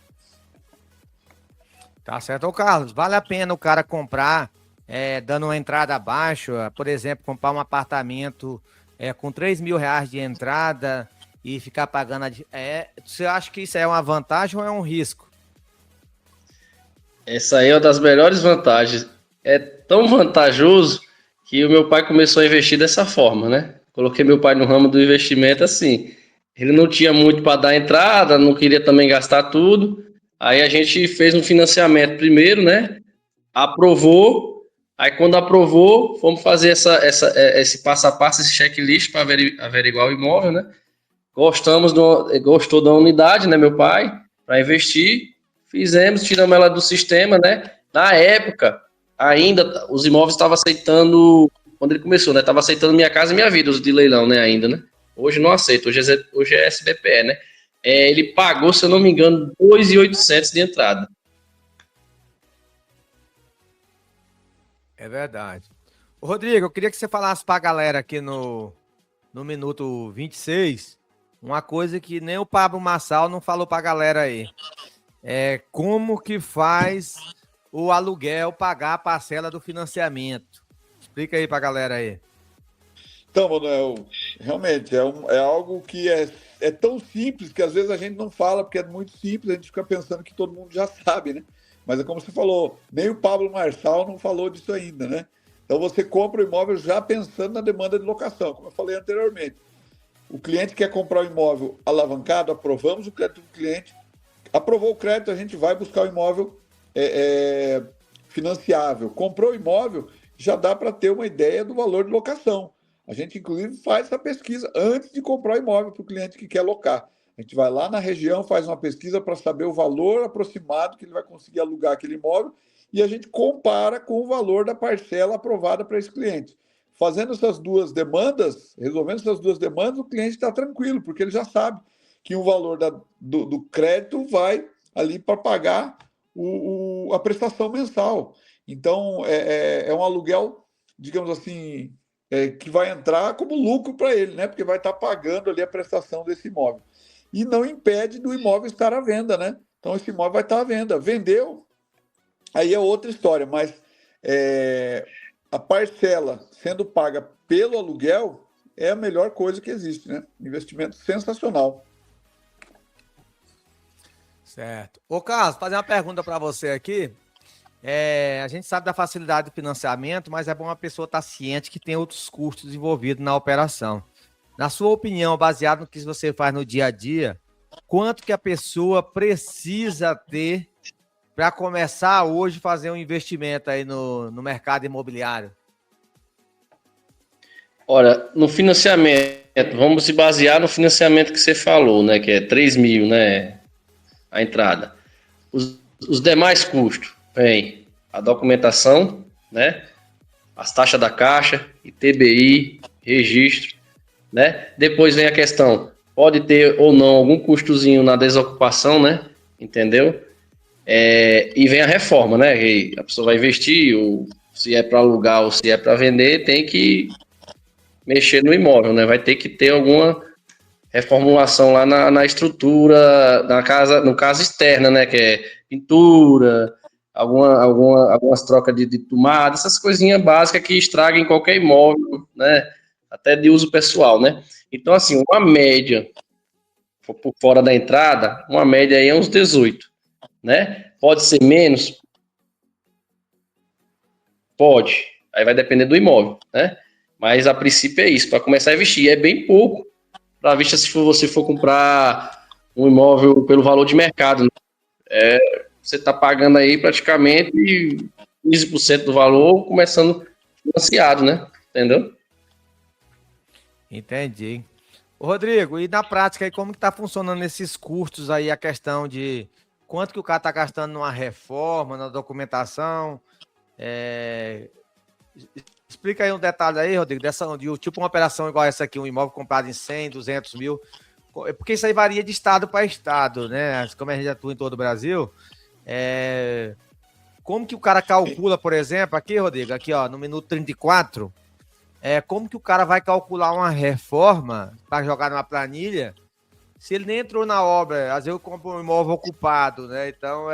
Tá certo. Ô, Carlos, vale a pena o cara comprar, dando uma entrada abaixo, por exemplo, comprar um apartamento com R$ 3.000 de entrada e ficar pagando você acha que isso é uma vantagem ou é um risco? Essa aí é uma das melhores vantagens. É tão vantajoso que o meu pai começou a investir dessa forma, né? Coloquei meu pai no ramo do investimento assim. Ele não tinha muito para dar entrada, não queria também gastar tudo. Aí a gente fez um financiamento primeiro, né? Aprovou. Aí quando aprovou, fomos fazer esse passo a passo, esse checklist para averiguar o imóvel, né? Gostou da unidade, né, meu pai, para investir. Fizemos, tiramos ela do sistema, né? Na época, ainda, os imóveis estavam aceitando, quando ele começou, né? Estava aceitando Minha Casa e Minha Vida, os de leilão, né, ainda, né? Hoje não aceita, hoje é SBPE, né? Ele pagou, se eu não me engano, 2.800 de entrada. É verdade. Ô, Rodrigo, eu queria que você falasse para a galera aqui no minuto 26, uma coisa que nem o Pablo Marçal não falou para a galera aí. Como que faz o aluguel pagar a parcela do financiamento? Explica aí para a galera aí. Então, Manuel, realmente é algo que é tão simples que às vezes a gente não fala porque é muito simples, a gente fica pensando que todo mundo já sabe, né? Mas é como você falou, nem o Pablo Marçal não falou disso ainda, né? Então você compra o imóvel já pensando na demanda de locação, como eu falei anteriormente. O cliente quer comprar o imóvel alavancado, aprovamos o crédito do cliente, aprovou o crédito, a gente vai buscar o imóvel financiável. Comprou o imóvel, já dá para ter uma ideia do valor de locação. A gente, inclusive, faz essa pesquisa antes de comprar o imóvel para o cliente que quer locar. A gente vai lá na região, faz uma pesquisa para saber o valor aproximado que ele vai conseguir alugar aquele imóvel e a gente compara com o valor da parcela aprovada para esse cliente. Fazendo essas duas demandas, resolvendo essas duas demandas, o cliente está tranquilo, porque ele já sabe que o valor do crédito vai ali para pagar a prestação mensal. Então, é um aluguel, digamos assim, que vai entrar como lucro para ele, né? Porque vai estar pagando ali a prestação desse imóvel. E não impede do imóvel estar à venda, né? Então, esse imóvel vai estar à venda. Vendeu, aí é outra história, mas a parcela sendo paga pelo aluguel é a melhor coisa que existe, né? Investimento sensacional. Certo. Ô, Carlos, fazer uma pergunta para você aqui. A gente sabe da facilidade do financiamento, mas é bom a pessoa estar ciente que tem outros custos envolvidos na operação. Na sua opinião, baseado no que você faz no dia a dia, quanto que a pessoa precisa ter para começar hoje a fazer um investimento aí no mercado imobiliário? Olha, no financiamento, vamos se basear no financiamento que você falou, né? Que é 3 mil, né? A entrada. Os demais custos, vem a documentação, né? As taxas da Caixa, ITBI, registro, né? Depois vem a questão, pode ter ou não algum custozinho na desocupação, né? Entendeu? E vem a reforma, né? E a pessoa vai investir, ou se é para alugar ou se é para vender, tem que mexer no imóvel, né? Vai ter que ter alguma reformulação lá na estrutura, no caso externa, né? Que é pintura, algumas trocas de tomada, essas coisinhas básicas que estragam em qualquer imóvel, né? Até de uso pessoal, né? Então, assim, uma média, por fora da entrada, uma média aí é uns 18, né? Pode ser menos? Pode. Aí vai depender do imóvel, né? Mas a princípio é isso, para começar a investir. É bem pouco para vista se você for comprar um imóvel pelo valor de mercado, né? você está pagando aí praticamente 15% do valor, começando financiado, né? Entendeu? Entendi. Ô, Rodrigo, e na prática aí, como que tá funcionando esses custos aí, a questão de quanto que o cara tá gastando numa reforma, na documentação? É, explica aí um detalhe aí, Rodrigo, de tipo uma operação igual essa aqui, um imóvel comprado em 100, 200 mil, porque isso aí varia de estado para estado, né? Como a gente atua em todo o Brasil, como que o cara calcula, por exemplo, aqui, Rodrigo, aqui ó, no minuto 34, como que o cara vai calcular uma reforma para jogar numa planilha se ele nem entrou na obra? Às vezes eu compro um imóvel ocupado, né? Então,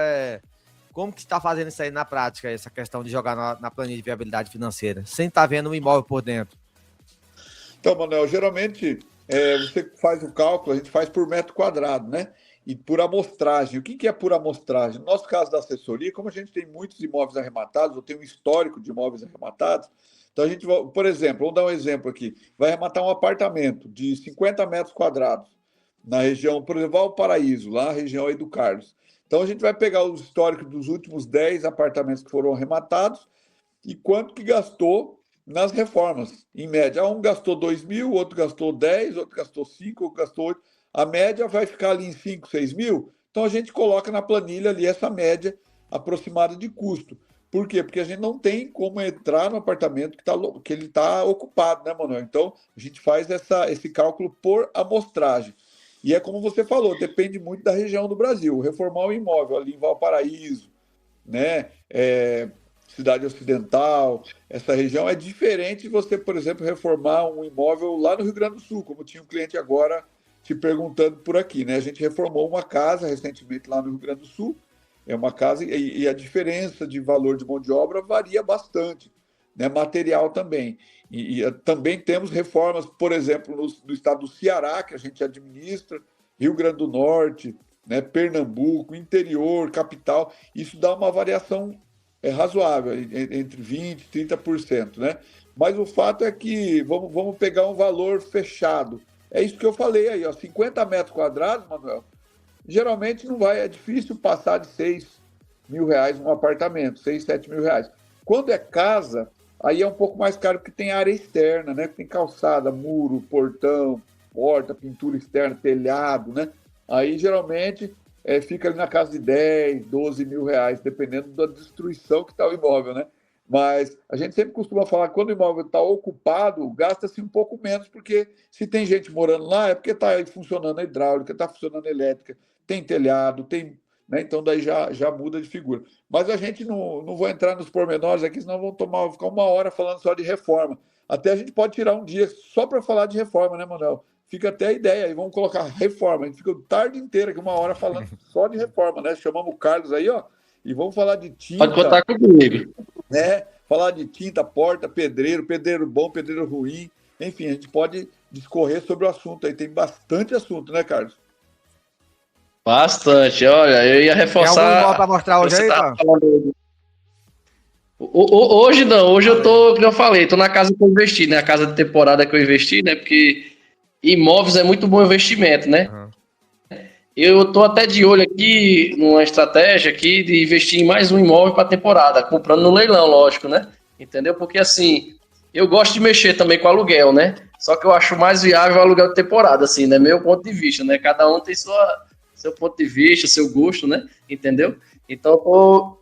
como que está fazendo isso aí na prática, essa questão de jogar na planilha de viabilidade financeira, sem estar vendo um imóvel por dentro? Então, Manuel, geralmente você faz o cálculo, a gente faz por metro quadrado, né? E por amostragem. O que é por amostragem? No nosso caso da assessoria, como a gente tem muitos imóveis arrematados, ou tem um histórico de imóveis arrematados, então a gente, por exemplo, vamos dar um exemplo aqui, vai arrematar um apartamento de 50 metros quadrados na região, por exemplo, Valparaíso, lá na região aí do Carlos. Então a gente vai pegar o histórico dos últimos 10 apartamentos que foram arrematados e quanto que gastou nas reformas, em média. Um gastou 2 mil, outro gastou 10, outro gastou 5, outro gastou 8. A média vai ficar ali em 5, 6 mil. Então a gente coloca na planilha ali essa média aproximada de custo. Por quê? Porque a gente não tem como entrar no apartamento que ele está ocupado, né, Manuel? Então a gente faz esse cálculo por amostragem. E é como você falou, depende muito da região do Brasil. Reformar um imóvel ali em Valparaíso, né? Cidade Ocidental, essa região é diferente de você, por exemplo, reformar um imóvel lá no Rio Grande do Sul, como tinha um cliente agora te perguntando por aqui, né? A gente reformou uma casa recentemente lá no Rio Grande do Sul, é uma casa e a diferença de valor de mão de obra varia bastante, né? Material também. E também temos reformas, por exemplo, no estado do Ceará, que a gente administra, Rio Grande do Norte, né? Pernambuco, interior, capital, isso dá uma variação razoável, entre 20% e 30%, né? Mas o fato é que vamos pegar um valor fechado. É isso que eu falei aí, ó, 50 metros quadrados, Manuel, geralmente não vai, é difícil passar de 6 mil reais um apartamento, 6, 7 mil reais. Quando é casa, aí é um pouco mais caro porque tem área externa, né? Tem calçada, muro, portão, porta, pintura externa, telhado, né? Aí geralmente fica ali na casa de 10, 12 mil reais, dependendo da destruição que está o imóvel, né? Mas a gente sempre costuma falar que quando o imóvel está ocupado, gasta-se um pouco menos, porque se tem gente morando lá, é porque está funcionando a hidráulica, está funcionando a elétrica, tem telhado, tem. Né? Então daí já muda de figura. Mas a gente não vou entrar nos pormenores aqui, senão vamos ficar uma hora falando só de reforma. Até a gente pode tirar um dia só para falar de reforma, né, Manuel? Fica até a ideia aí, vamos colocar reforma. A gente fica a tarde inteira aqui, uma hora falando só de reforma, né? Chamamos o Carlos aí, ó, e vamos falar de tinta. Pode contar comigo. Né? Falar de tinta, porta, pedreiro, pedreiro bom, pedreiro ruim. Enfim, a gente pode discorrer sobre o assunto aí. Tem bastante assunto, né, Carlos? Bastante. Olha, eu ia reforçar. Tem algum imóvel para mostrar hoje aí, pá? Hoje não, hoje eu tô, como eu falei, tô na casa que eu investi, né? A casa de temporada que eu investi, né? Porque imóveis é muito bom investimento, né? Uhum. Eu tô até de olho aqui numa estratégia aqui de investir em mais um imóvel para temporada, comprando no leilão, lógico, né? Entendeu? Porque assim, eu gosto de mexer também com aluguel, né? Só que eu acho mais viável o aluguel de temporada, assim, né? Meu ponto de vista, né? Cada um tem seu ponto de vista, seu gosto, né? Entendeu? Então, eu tô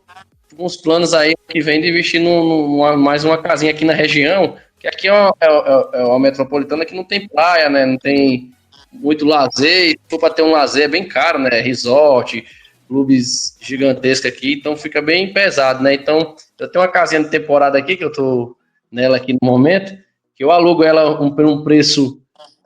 com uns planos aí que vem de investir mais uma casinha aqui na região, que aqui é uma metropolitana que não tem praia, né? Não tem muito lazer, se for para ter um lazer é bem caro, né? Resort, clubes gigantescos aqui, então fica bem pesado, né? Então, eu tenho uma casinha de temporada aqui, que eu tô nela aqui no momento, que eu alugo ela por um preço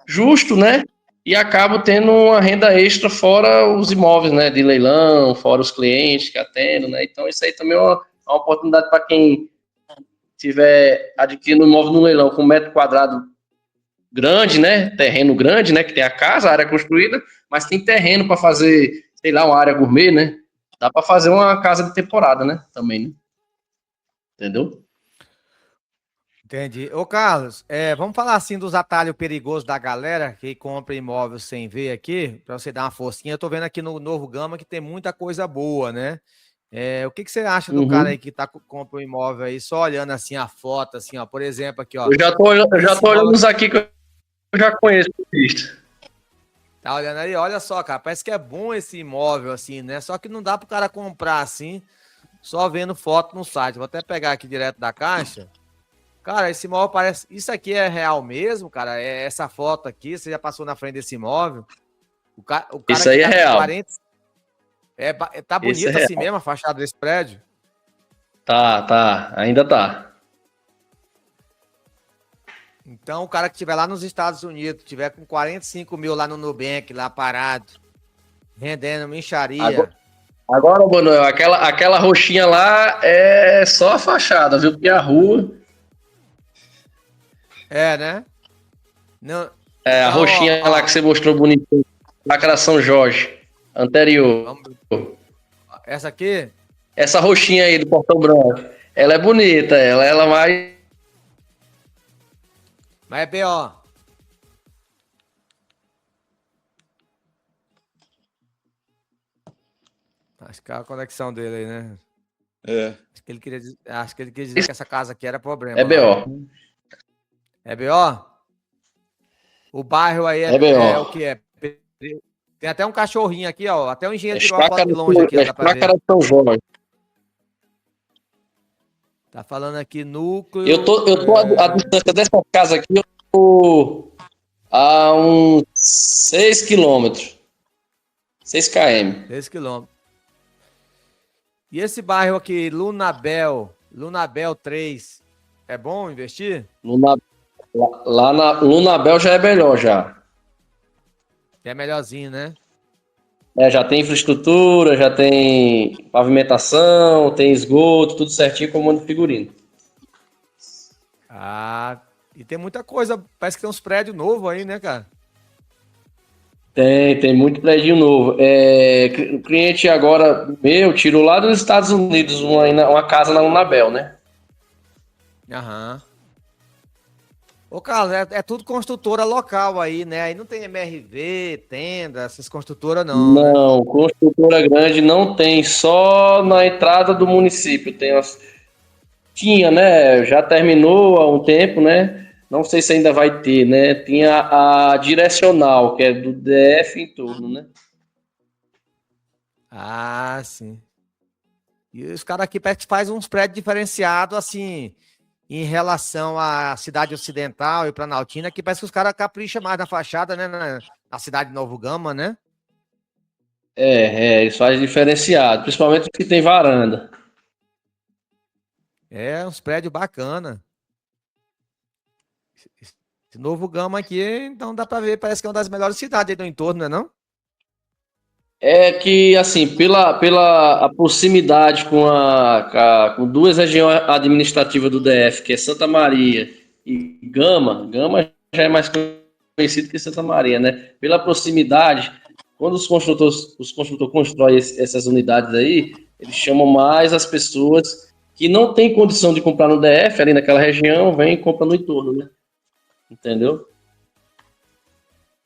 justo, né? E acabo tendo uma renda extra fora os imóveis, né? De leilão, fora os clientes que atendo, né? Então, isso aí também é uma oportunidade para quem tiver adquirindo um imóvel no leilão com 1 metro quadrado grande, né? Terreno grande, né? Que tem a casa, a área construída, mas tem terreno para fazer, sei lá, uma área gourmet, né? Dá para fazer uma casa de temporada, né? Também, né? Entendeu? Entendi. Ô, Carlos, vamos falar assim dos atalhos perigosos da galera que compra imóvel sem ver aqui, para você dar uma forcinha. Eu tô vendo aqui no Novo Gama que tem muita coisa boa, né? O que você acha do cara Uhum. aí que compra um imóvel aí, só olhando assim a foto, assim, ó, por exemplo, aqui, ó, Eu já esse tô imóvel olhando uns aqui, aqui que eu já conheço. Visto. tá olhando aí, olha só, cara, parece que é bom esse imóvel, assim, né? Só que não dá pro cara comprar assim, só vendo foto no site. Vou até pegar aqui direto da caixa. Cara, esse imóvel parece. Isso aqui é real mesmo, cara? É essa foto aqui, você já passou na frente desse imóvel? O cara Isso que aí é tá com real. 40. Tá Esse é bonito assim real. mesmo a fachada desse prédio? Tá. Ainda tá. Então, o cara que estiver lá nos Estados Unidos, tiver com 45 mil lá no Nubank, lá parado, rendendo Agora, mixaria. Manuel, aquela roxinha lá é só a fachada, viu? Porque a rua. É, né? Não, É, a então, ó, roxinha lá que ó, você mostrou bonito. Chácara São Jorge. Anterior. vamos, essa aqui, Essa roxinha aí do Portão Branco. Ela é bonita, ela mais. mas é B.O. Acho que é a conexão dele aí, né? É. Acho que ele queria dizer que essa casa aqui era É problema lá. BO. É B.O.? O bairro aí É é o BO. que é? Tem até um cachorrinho aqui, ó. Até o engenheiro É tirou uma foto de longe aqui, ó. É Dá pra ver. chácara São Jorge. Tá falando aqui Eu núcleo. tô, eu tô a distância dessa casa aqui, eu tô a uns 6 quilômetros. 6 km. 10 quilômetros. E esse bairro aqui, Lunabel 3, é bom investir? Luna, lá na Lunabel já é melhor já. É melhorzinho, né? É, já tem infraestrutura, já tem pavimentação, tem esgoto, tudo certinho como no figurino. Ah, e tem muita coisa. Parece que tem uns prédios novos aí, né, cara? Tem muito prédio novo. O cliente agora meu tirou lá dos Estados Unidos uma casa na Lunabel, né? Aham. Ô, Carlos, é tudo construtora local aí, né? Aí não tem MRV, Tenda, essas construtoras não, né? Não, construtora grande não tem, só na entrada do município. Tinha, né? Já terminou há um tempo, né? Não sei se ainda vai ter, né? Tinha a direcional, que é do DF em torno, né? Ah, sim. E os caras aqui parece que faz uns prédios diferenciados, assim, em relação à cidade ocidental e Planaltina, que parece que os caras capricham mais na fachada, né? Na cidade de Novo Gama, né? Eles fazem diferenciado, principalmente os que tem varanda. É, uns prédios bacana. Esse Novo Gama aqui, então dá pra ver, parece que é uma das melhores cidades aí do entorno, né não? É que, assim, pela a proximidade com duas regiões administrativas do DF, que é Santa Maria e Gama já é mais conhecido que Santa Maria, né? Pela proximidade, quando os construtores constroem essas unidades aí, eles chamam mais as pessoas que não têm condição de comprar no DF, ali naquela região, vem e compra no entorno, né? Entendeu?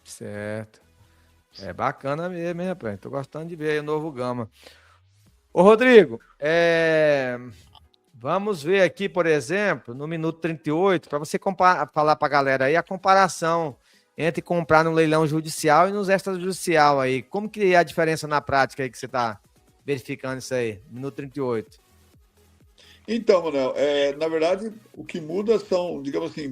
Certo. É bacana mesmo, hein, rapaz? Tô gostando de ver aí o Novo Gama. Ô, Rodrigo, vamos ver aqui, por exemplo, no minuto 38, para você falar para a galera aí a comparação entre comprar no leilão judicial e nos extrajudicial aí. Como que é a diferença na prática aí que você está verificando isso aí? Minuto 38. Então, Manuel, na verdade, o que muda são, digamos assim,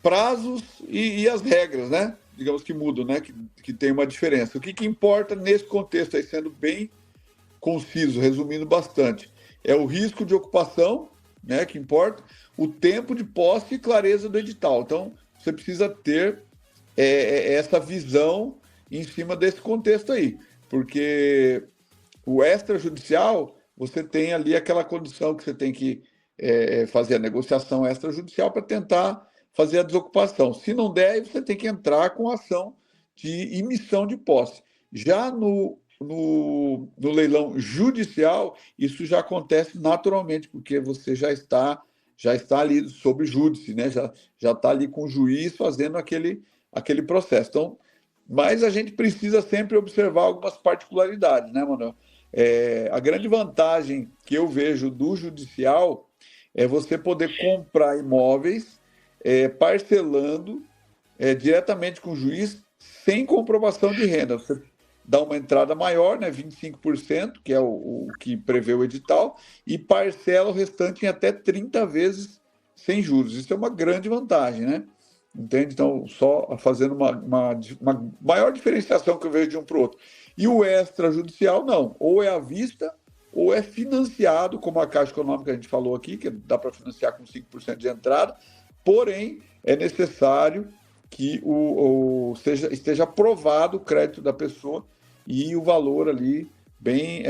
prazos e as regras, né? Digamos que mudam, né? Que tem uma diferença. O que importa nesse contexto aí, sendo bem conciso, resumindo bastante, é o risco de ocupação, né? Que importa, o tempo de posse e clareza do edital. Então, você precisa ter essa visão em cima desse contexto aí, porque o extrajudicial, você tem ali aquela condição que você tem que fazer a negociação extrajudicial para tentar fazer a desocupação. Se não der, aí você tem que entrar com ação de emissão de posse. Já no leilão judicial, isso já acontece naturalmente, porque você já está ali sob júdice, né? Já está ali com o juiz fazendo aquele processo. Então, mas a gente precisa sempre observar algumas particularidades, né, Manuel? A grande vantagem que eu vejo do judicial é você poder comprar imóveis parcelando diretamente com o juiz sem comprovação de renda. Você dá uma entrada maior, né, 25%, que é o que prevê o edital, e parcela o restante em até 30 vezes sem juros. Isso é uma grande vantagem, né? Entende? Então, só fazendo uma maior diferenciação que eu vejo de um para o outro. E o extrajudicial, não. Ou é à vista, ou é financiado, como a Caixa Econômica a gente falou aqui, que dá para financiar com 5% de entrada, porém, é necessário que esteja aprovado o crédito da pessoa e o valor ali bem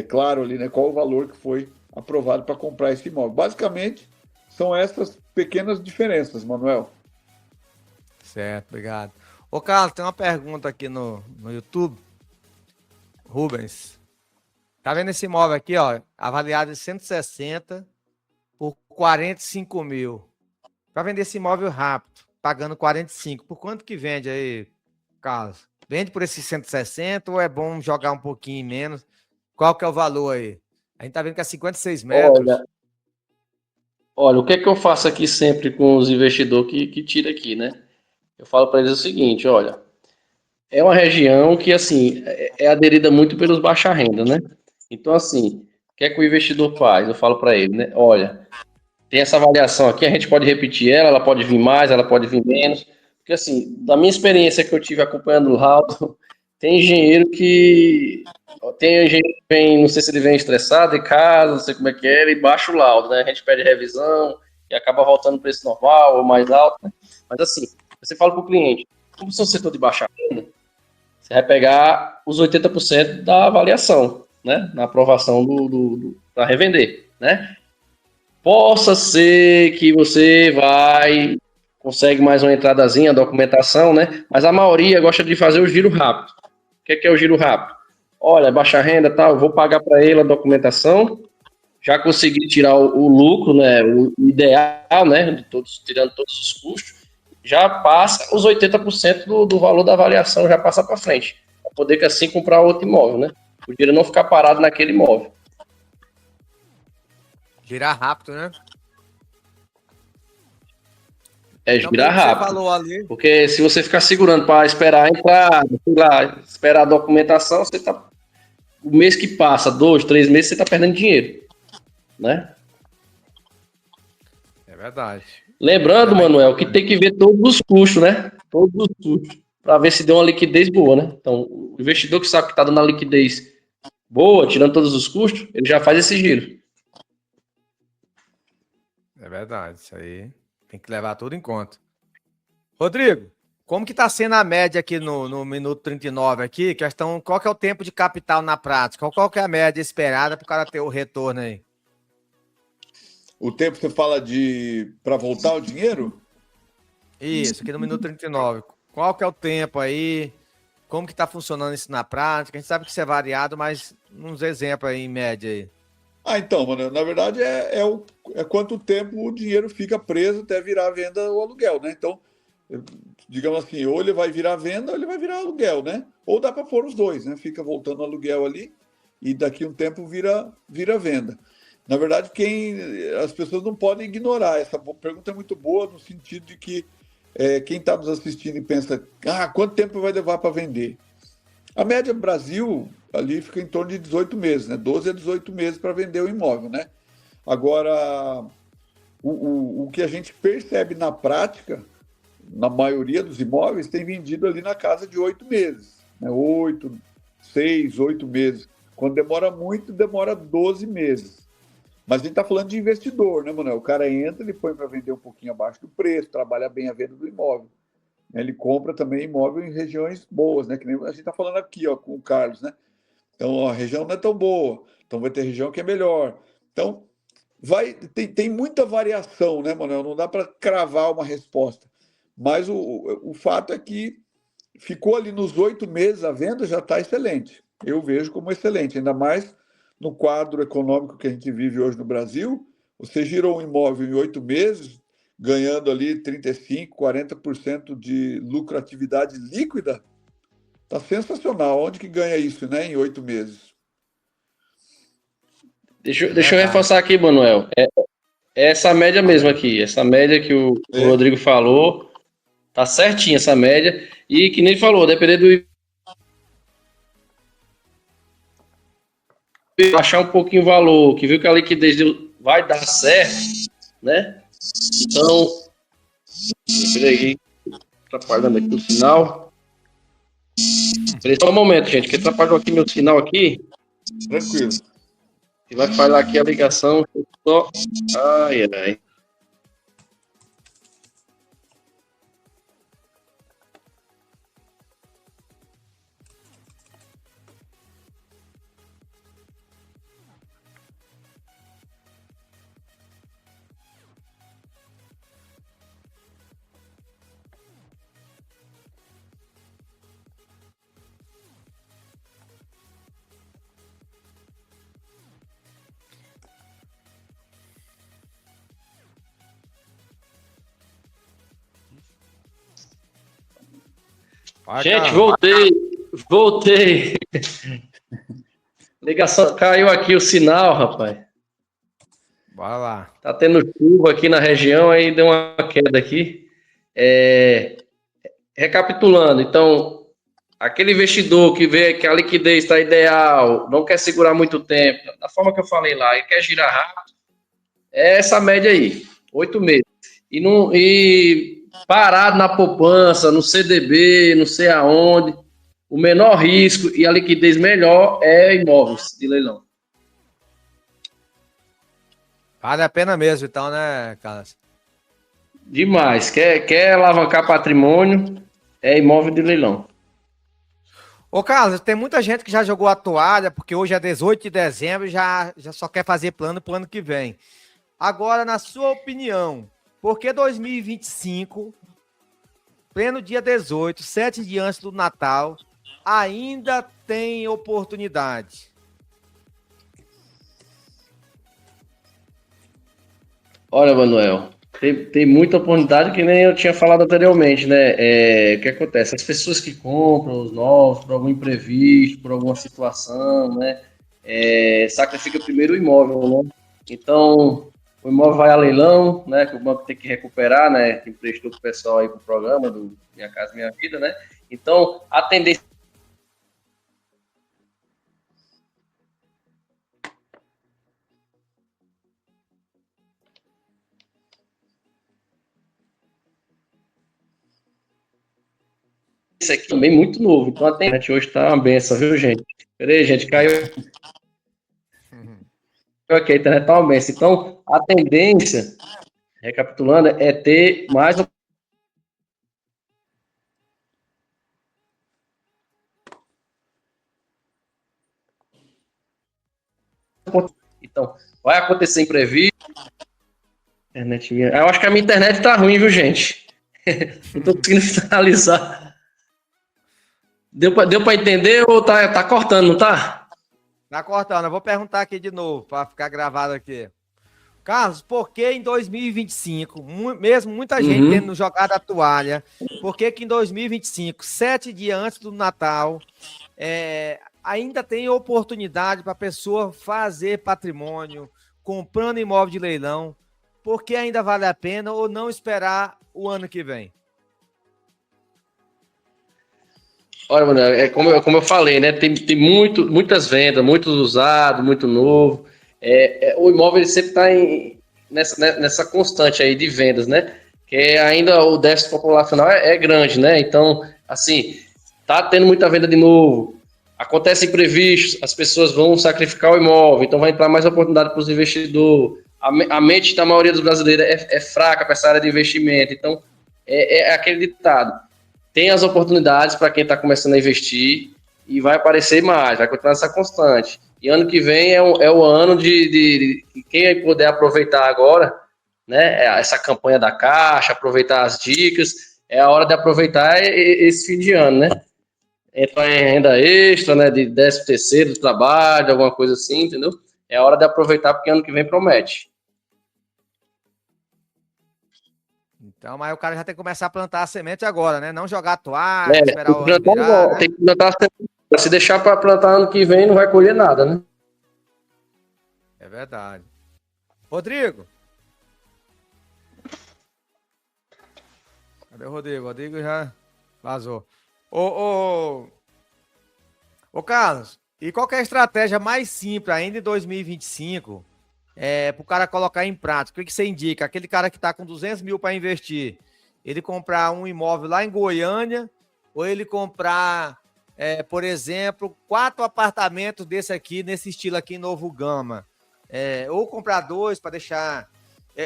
claro ali, né? Qual o valor que foi aprovado para comprar esse imóvel. Basicamente, são essas pequenas diferenças, Manuel. Certo, obrigado. Ô, Carlos, tem uma pergunta aqui no YouTube. Rubens, tá vendo esse imóvel aqui, ó, avaliado em 160 por 45 mil. Para vender esse imóvel rápido, pagando 45. Por quanto que vende aí, Carlos? Vende por esses 160 ou é bom jogar um pouquinho menos? Qual que é o valor aí? A gente tá vendo que é 56 metros. Olha, o que é que eu faço aqui sempre com os investidores que tira aqui, né? Eu falo para eles o seguinte, olha, é uma região que, assim, é aderida muito pelos baixa renda, né? Então, assim, o que é que o investidor faz? Eu falo para ele, né? Olha, tem essa avaliação aqui, a gente pode repetir ela pode vir mais, ela pode vir menos. Porque, assim, da minha experiência que eu tive acompanhando o laudo, tem engenheiro que... Tem engenheiro que vem, não sei se ele vem estressado de casa, não sei como é que é, e baixa o laudo, né? A gente pede revisão e acaba voltando o preço normal ou mais alto, né? Mas, assim, você fala para o cliente, como você é um setor de baixa renda, você vai pegar os 80% da avaliação, né? Na aprovação para revender, né? Possa ser que você consegue mais uma entradazinha, documentação, né? Mas a maioria gosta de fazer o giro rápido. O que é o giro rápido? Olha, baixa renda, tal, eu vou pagar para ele a documentação, já consegui tirar o lucro, né? O ideal, né? De todos, tirando todos os custos, já passa os 80% do valor da avaliação, já passa para frente, para poder que assim comprar outro imóvel, né? O dinheiro não ficar parado naquele imóvel. Girar rápido, né? Girar rápido. Você falou ali. Porque se você ficar segurando para esperar entrar, sei lá, esperar a documentação, você tá. O mês que passa, 2, 3 meses, você tá perdendo dinheiro. Né? É verdade. Lembrando, Manuel, que tem que ver todos os custos, né? Todos os custos. Para ver se deu uma liquidez boa, né? Então, o investidor que sabe que está dando uma liquidez boa, tirando todos os custos, ele já faz esse giro. É verdade, isso aí tem que levar tudo em conta. Rodrigo, como que está sendo a média aqui no minuto 39 aqui? Qual que é o tempo de capital na prática? Qual que é a média esperada para o cara ter o retorno aí? O tempo você fala para voltar o dinheiro? Isso, aqui no minuto 39. Qual que é o tempo aí? Como que está funcionando isso na prática? A gente sabe que isso é variado, mas uns exemplos aí em média aí. Então, mano, na verdade é quanto tempo o dinheiro fica preso até virar venda ou aluguel, né? Então, digamos assim, ou ele vai virar venda ou ele vai virar aluguel, né? Ou dá para pôr os dois, né? Fica voltando aluguel ali e daqui a um tempo vira venda. Na verdade, as pessoas não podem ignorar. Essa pergunta é muito boa no sentido de que quem está nos assistindo e pensa, quanto tempo vai levar para vender? A média Brasil ali fica em torno de 18 meses, né? 12 a 18 meses para vender o imóvel, né? Agora, o que a gente percebe na prática, na maioria dos imóveis, tem vendido ali na casa de 8 meses, né? 6, 8 meses. Quando demora muito, demora 12 meses. Mas a gente está falando de investidor, né, Manuel? O cara entra, ele põe para vender um pouquinho abaixo do preço, trabalha bem a venda do imóvel. Ele compra também imóvel em regiões boas, né? Que nem a gente está falando aqui, ó, com o Carlos, né? Então, a região não é tão boa, então vai ter região que é melhor. Então, tem muita variação, né, Manuel? Não dá para cravar uma resposta. Mas o fato é que ficou ali nos 8 meses, a venda já está excelente. Eu vejo como excelente, ainda mais no quadro econômico que a gente vive hoje no Brasil. Você girou um imóvel em 8 meses, ganhando ali 35%, 40% de lucratividade líquida, Tá sensacional. Onde que ganha isso, né? Em 8 meses. Deixa eu reforçar aqui, Manuel. É essa média mesmo aqui. Essa média que o Rodrigo falou. Tá certinho essa média. E que nem falou, depender do baixar um pouquinho o valor, que viu que a liquidez vai dar certo, né? Então, peraí, atrapalhando aqui o sinal. Peraí só um momento, gente, que atrapalhou aqui meu sinal aqui. Tranquilo. E vai falhar aqui a ligação. Só... Ai, ai. Gente, voltei. Ligação, caiu aqui o sinal, rapaz. Bora lá. Tá tendo chuva aqui na região, aí deu uma queda aqui. Recapitulando, então, aquele investidor que vê que a liquidez está ideal, não quer segurar muito tempo, da forma que eu falei lá, e quer girar rápido, é essa média aí, 8 meses. E parado na poupança, no CDB, não sei aonde, o menor risco e a liquidez melhor é imóveis de leilão. Vale a pena mesmo, então, né, Carlos? Demais. Quer alavancar patrimônio, é imóvel de leilão. Ô, Carlos, tem muita gente que já jogou a toalha, porque hoje é 18 de dezembro e já só quer fazer plano para o ano que vem. Agora, na sua opinião, por que 2025, pleno dia 18, 7 dias antes do Natal, ainda tem oportunidade? Olha, Manuel, tem muita oportunidade que nem eu tinha falado anteriormente, né? O que acontece? As pessoas que compram os novos por algum imprevisto, por alguma situação, né? Sacrifica primeiro o imóvel, né? Então, o imóvel vai a leilão, né? Que o banco tem que recuperar, né? Que emprestou para o pessoal aí para o programa do Minha Casa Minha Vida, né? Então, a tendência aqui também é muito novo. Então, a internet hoje tá uma benção, viu, gente? Peraí, gente, caiu aqui, a internet tá uma benção. Então, a tendência, recapitulando, é ter mais. Então, vai acontecer imprevisto. Internet minha. Eu acho que a minha internet tá ruim, viu, gente? Não tô conseguindo finalizar. Deu pra entender ou tá cortando, não tá? Tá cortando, eu vou perguntar aqui de novo, para ficar gravado aqui. Carlos, por que em 2025, mesmo muita gente tendo jogado a toalha, por que em 2025, 7 dias antes do Natal, ainda tem oportunidade para a pessoa fazer patrimônio, comprando imóvel de leilão? Por que ainda vale a pena ou não esperar o ano que vem? Olha, mano, como eu falei, né? Tem muitas vendas, muito usado, muito novo. O imóvel ele sempre está nessa constante aí de vendas, né? Que ainda o déficit populacional é grande, né? Então, assim, tá tendo muita venda de novo. Acontece imprevistos, as pessoas vão sacrificar o imóvel, então vai entrar mais oportunidade para os investidores. A mente da maioria dos brasileiros é fraca para essa área de investimento. Então, é aquele ditado. Tem as oportunidades para quem está começando a investir e vai aparecer mais, vai continuar essa constante. E ano que vem é o ano de quem puder aproveitar agora, né? Essa campanha da Caixa, aproveitar as dicas, é a hora de aproveitar esse fim de ano, né? Entrar em renda extra, né? De 13º do trabalho, alguma coisa assim, entendeu? É a hora de aproveitar porque ano que vem promete. Então, mas o cara já tem que começar a plantar a semente agora, né? Não jogar toalha, esperar Tem o que ano plantar virar, agora, né? tem que plantar. Se deixar para plantar ano que vem, não vai colher nada, né? É verdade. Rodrigo. Cadê o Rodrigo? O Rodrigo já vazou. Ô Carlos, e qual que é a estratégia mais simples ainda em 2025 para o cara colocar em prática? O que você indica? Aquele cara que está com 200 mil para investir, ele comprar um imóvel lá em Goiânia ou ele comprar, por exemplo, 4 apartamentos desse aqui, nesse estilo aqui em Novo Gama? Ou comprar 2 para deixar...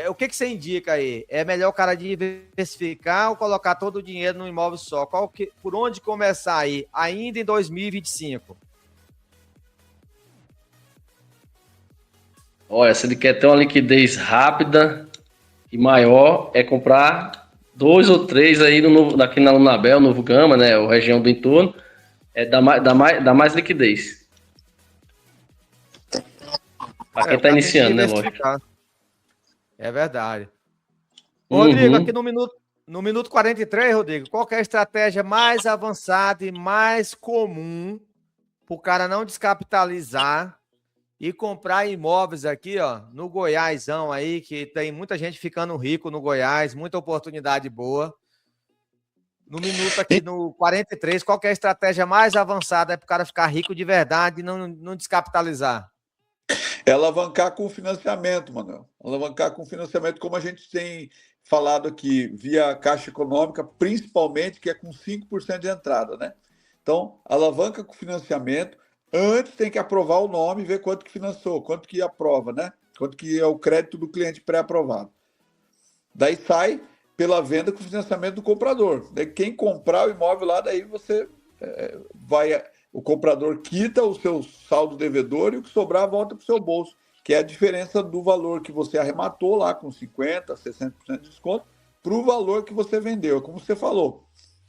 o que você indica aí? É melhor o cara diversificar ou colocar todo o dinheiro num imóvel só? Por onde começar aí, ainda em 2025? Olha, se ele quer ter uma liquidez rápida e maior, é comprar 2 ou 3 aí aqui na Lunabel, Novo Gama, né? Ou região do entorno, dá mais liquidez. Para quem está iniciando, né, lógico. É verdade. Rodrigo, aqui no minuto 43, Rodrigo, qual que é a estratégia mais avançada e mais comum para o cara não descapitalizar e comprar imóveis aqui, ó, no Goiásão aí, que tem muita gente ficando rico no Goiás, muita oportunidade boa. No minuto aqui, no 43, qual que é a estratégia mais avançada para o cara ficar rico de verdade e não descapitalizar? É alavancar com financiamento, Manuel. Alavancar com financiamento, como a gente tem falado aqui, via Caixa Econômica, principalmente, que é com 5% de entrada, né? Então, alavanca com financiamento. Antes tem que aprovar o nome e ver quanto que financiou, quanto que aprova, né? Quanto que é o crédito do cliente pré-aprovado. Daí sai pela venda com financiamento do comprador. Daí quem comprar o imóvel lá, daí você vai... O comprador quita o seu saldo devedor e o que sobrar volta para o seu bolso, que é a diferença do valor que você arrematou lá com 50%, 60% de desconto para o valor que você vendeu. Como você falou,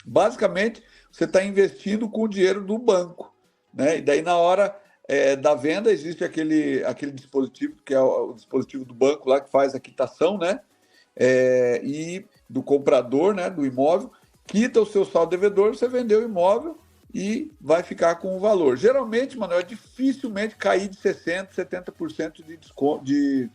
basicamente você está investindo com o dinheiro do banco, né? E daí na hora da venda existe aquele dispositivo, que é o dispositivo do banco lá que faz a quitação, né? E do comprador, né, do imóvel, quita o seu saldo devedor, você vendeu o imóvel e vai ficar com o valor. Geralmente, Manuel, é dificilmente cair de 60%, 70% de desconto, de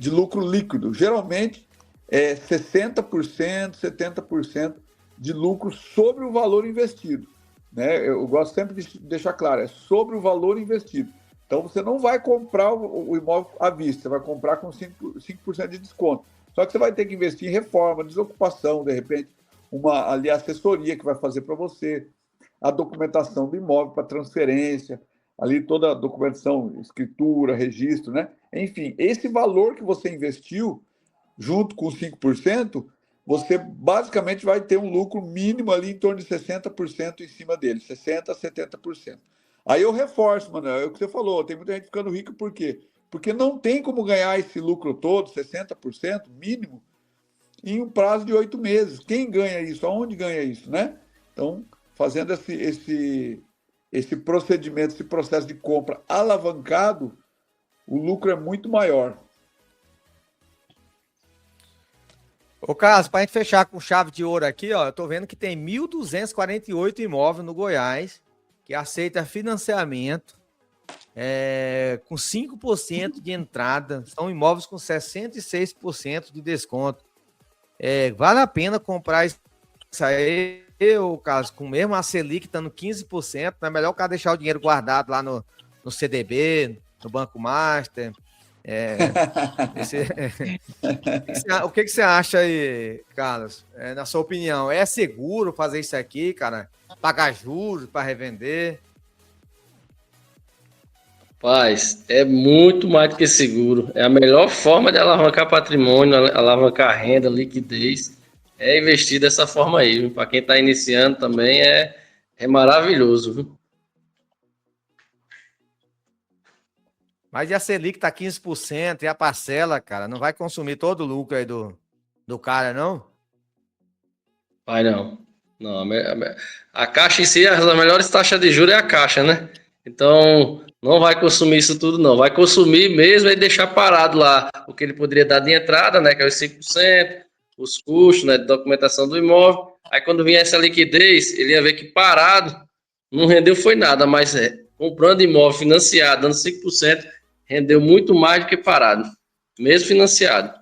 lucro líquido. Geralmente é 60%, 70% de lucro sobre o valor investido, né? Eu gosto sempre de deixar claro, é sobre o valor investido. Então, você não vai comprar o imóvel à vista, você vai comprar com 5% de desconto. Só que você vai ter que investir em reforma, desocupação, de repente, uma assessoria que vai fazer para você, a documentação do imóvel para transferência, ali toda a documentação, escritura, registro, né? Enfim, esse valor que você investiu, junto com 5%, você basicamente vai ter um lucro mínimo ali em torno de 60% em cima dele, 60% a 70%. Aí eu reforço, Manuel, é o que você falou, tem muita gente ficando rica por quê? Porque não tem como ganhar esse lucro todo, 60% mínimo, em um prazo de 8 meses. Quem ganha isso? Aonde ganha isso, né? Então, fazendo esse procedimento, esse processo de compra alavancado, o lucro é muito maior. Ô, Carlos, para a gente fechar com chave de ouro aqui, ó, eu tô vendo que tem 1.248 imóveis no Goiás que aceita financiamento com 5% de entrada. São imóveis com 66% de desconto. Vale a pena comprar isso aí, o Carlos, com mesmo a Selic estando 15%, não é melhor o cara deixar o dinheiro guardado lá no CDB, no Banco Master. O que você acha aí, Carlos? Na sua opinião, é seguro fazer isso aqui, cara? Pagar juros para revender? Rapaz, é muito mais do que seguro. É a melhor forma de alavancar patrimônio, alavancar renda, liquidez. É investir dessa forma aí. Para quem está iniciando também é maravilhoso, viu? Mas e a Selic tá 15% e a parcela, cara, não vai consumir todo o lucro aí do cara, não? Vai não. Não, a Caixa em si, as melhores taxas de juros é a Caixa, né? Então, não vai consumir isso tudo, não. Vai consumir mesmo e deixar parado lá o que ele poderia dar de entrada, né? Que é os 5%, os custos, né, de documentação do imóvel. Aí quando vinha essa liquidez, ele ia ver que parado não rendeu foi nada, mas comprando imóvel financiado, dando 5%, rendeu muito mais do que parado, mesmo financiado.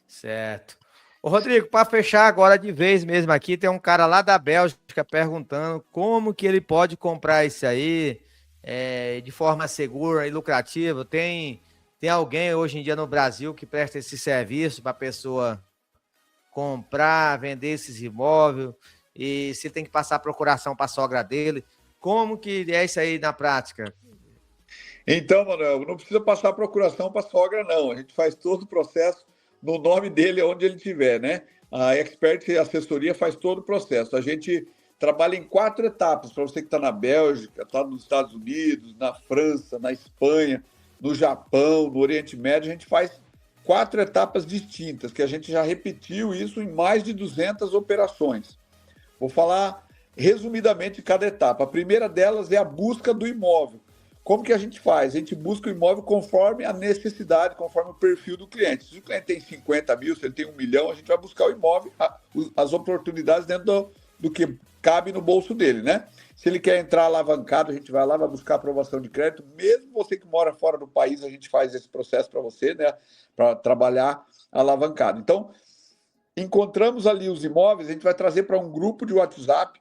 Certo. Ô, Rodrigo, para fechar agora de vez mesmo aqui, tem um cara lá da Bélgica perguntando como que ele pode comprar isso aí de forma segura e lucrativa. Tem alguém hoje em dia no Brasil que presta esse serviço para a pessoa comprar, vender esses imóveis e se tem que passar procuração para a sogra dele. Como que é isso aí na prática? Então, Manuel, não precisa passar procuração para a sogra, não. A gente faz todo o processo no nome dele, onde ele estiver, né? A Expert Assessoria faz todo o processo. A gente trabalha em 4 etapas, para você que está na Bélgica, está nos Estados Unidos, na França, na Espanha, no Japão, no Oriente Médio, a gente faz 4 etapas distintas, que a gente já repetiu isso em mais de 200 operações. Vou falar resumidamente cada etapa. A primeira delas é a busca do imóvel. Como que a gente faz? A gente busca o imóvel conforme a necessidade, conforme o perfil do cliente. Se o cliente tem 50 mil, se ele tem 1 milhão, a gente vai buscar o imóvel, as oportunidades dentro do que cabe no bolso dele, né? Se ele quer entrar alavancado, a gente vai lá, vai buscar aprovação de crédito. Mesmo você que mora fora do país, a gente faz esse processo para você, né? Para trabalhar alavancado. Então, encontramos ali os imóveis, a gente vai trazer para um grupo de WhatsApp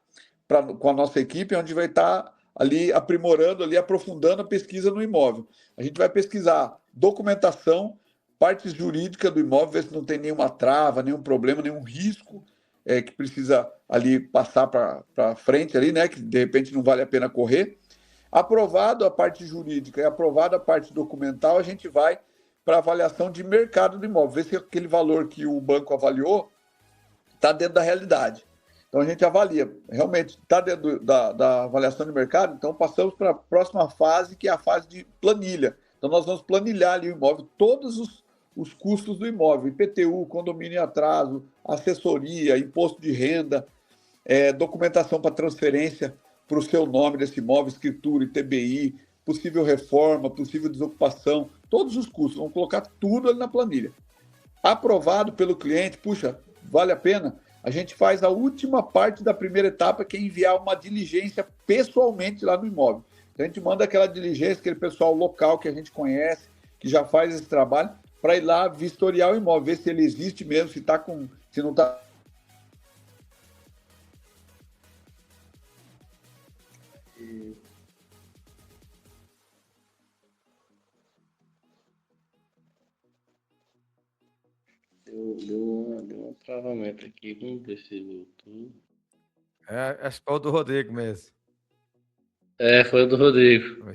com a nossa equipe, onde vai estar ali aprimorando, ali aprofundando a pesquisa no imóvel. A gente vai pesquisar documentação, parte jurídica do imóvel, ver se não tem nenhuma trava, nenhum problema, nenhum risco que precisa ali passar para frente ali, né? Que de repente não vale a pena correr. Aprovado a parte jurídica e aprovada a parte documental, a gente vai para avaliação de mercado do imóvel, ver se aquele valor que o banco avaliou está dentro da realidade. Então a gente avalia, realmente está dentro da avaliação de mercado, então passamos para a próxima fase, que é a fase de planilha. Então nós vamos planilhar ali o imóvel, todos os custos do imóvel, IPTU, condomínio em atraso, assessoria, imposto de renda, documentação para transferência para o seu nome desse imóvel, escritura, ITBI, possível reforma, possível desocupação, todos os custos, vamos colocar tudo ali na planilha. Aprovado pelo cliente, puxa, vale a pena? A gente faz a última parte da primeira etapa, que é enviar uma diligência pessoalmente lá no imóvel. Então, a gente manda aquela diligência, aquele pessoal local que a gente conhece, que já faz esse trabalho, para ir lá vistoriar o imóvel, ver se ele existe mesmo, se não está. Deu um travamento aqui. Vamos ver se voltou. Acho que foi o do Rodrigo mesmo. Foi o do Rodrigo. O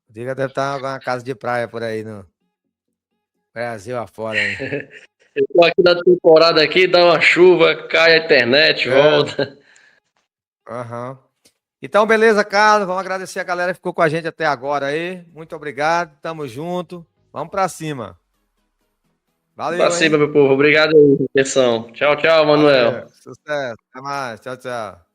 Rodrigo deve estar em alguma casa de praia por aí no Brasil afora. Aí. Eu tô aqui na temporada aqui, dá uma chuva, cai a internet, volta. Uhum. Então, beleza, Carlos. Vamos agradecer a galera que ficou com a gente até agora aí. Muito obrigado. Tamo junto. Vamos pra cima. Valeu, Pra cima, meu povo. Obrigado aí, atenção. Tchau, tchau, Manuel. Valeu. Sucesso. Até mais. Tchau, tchau.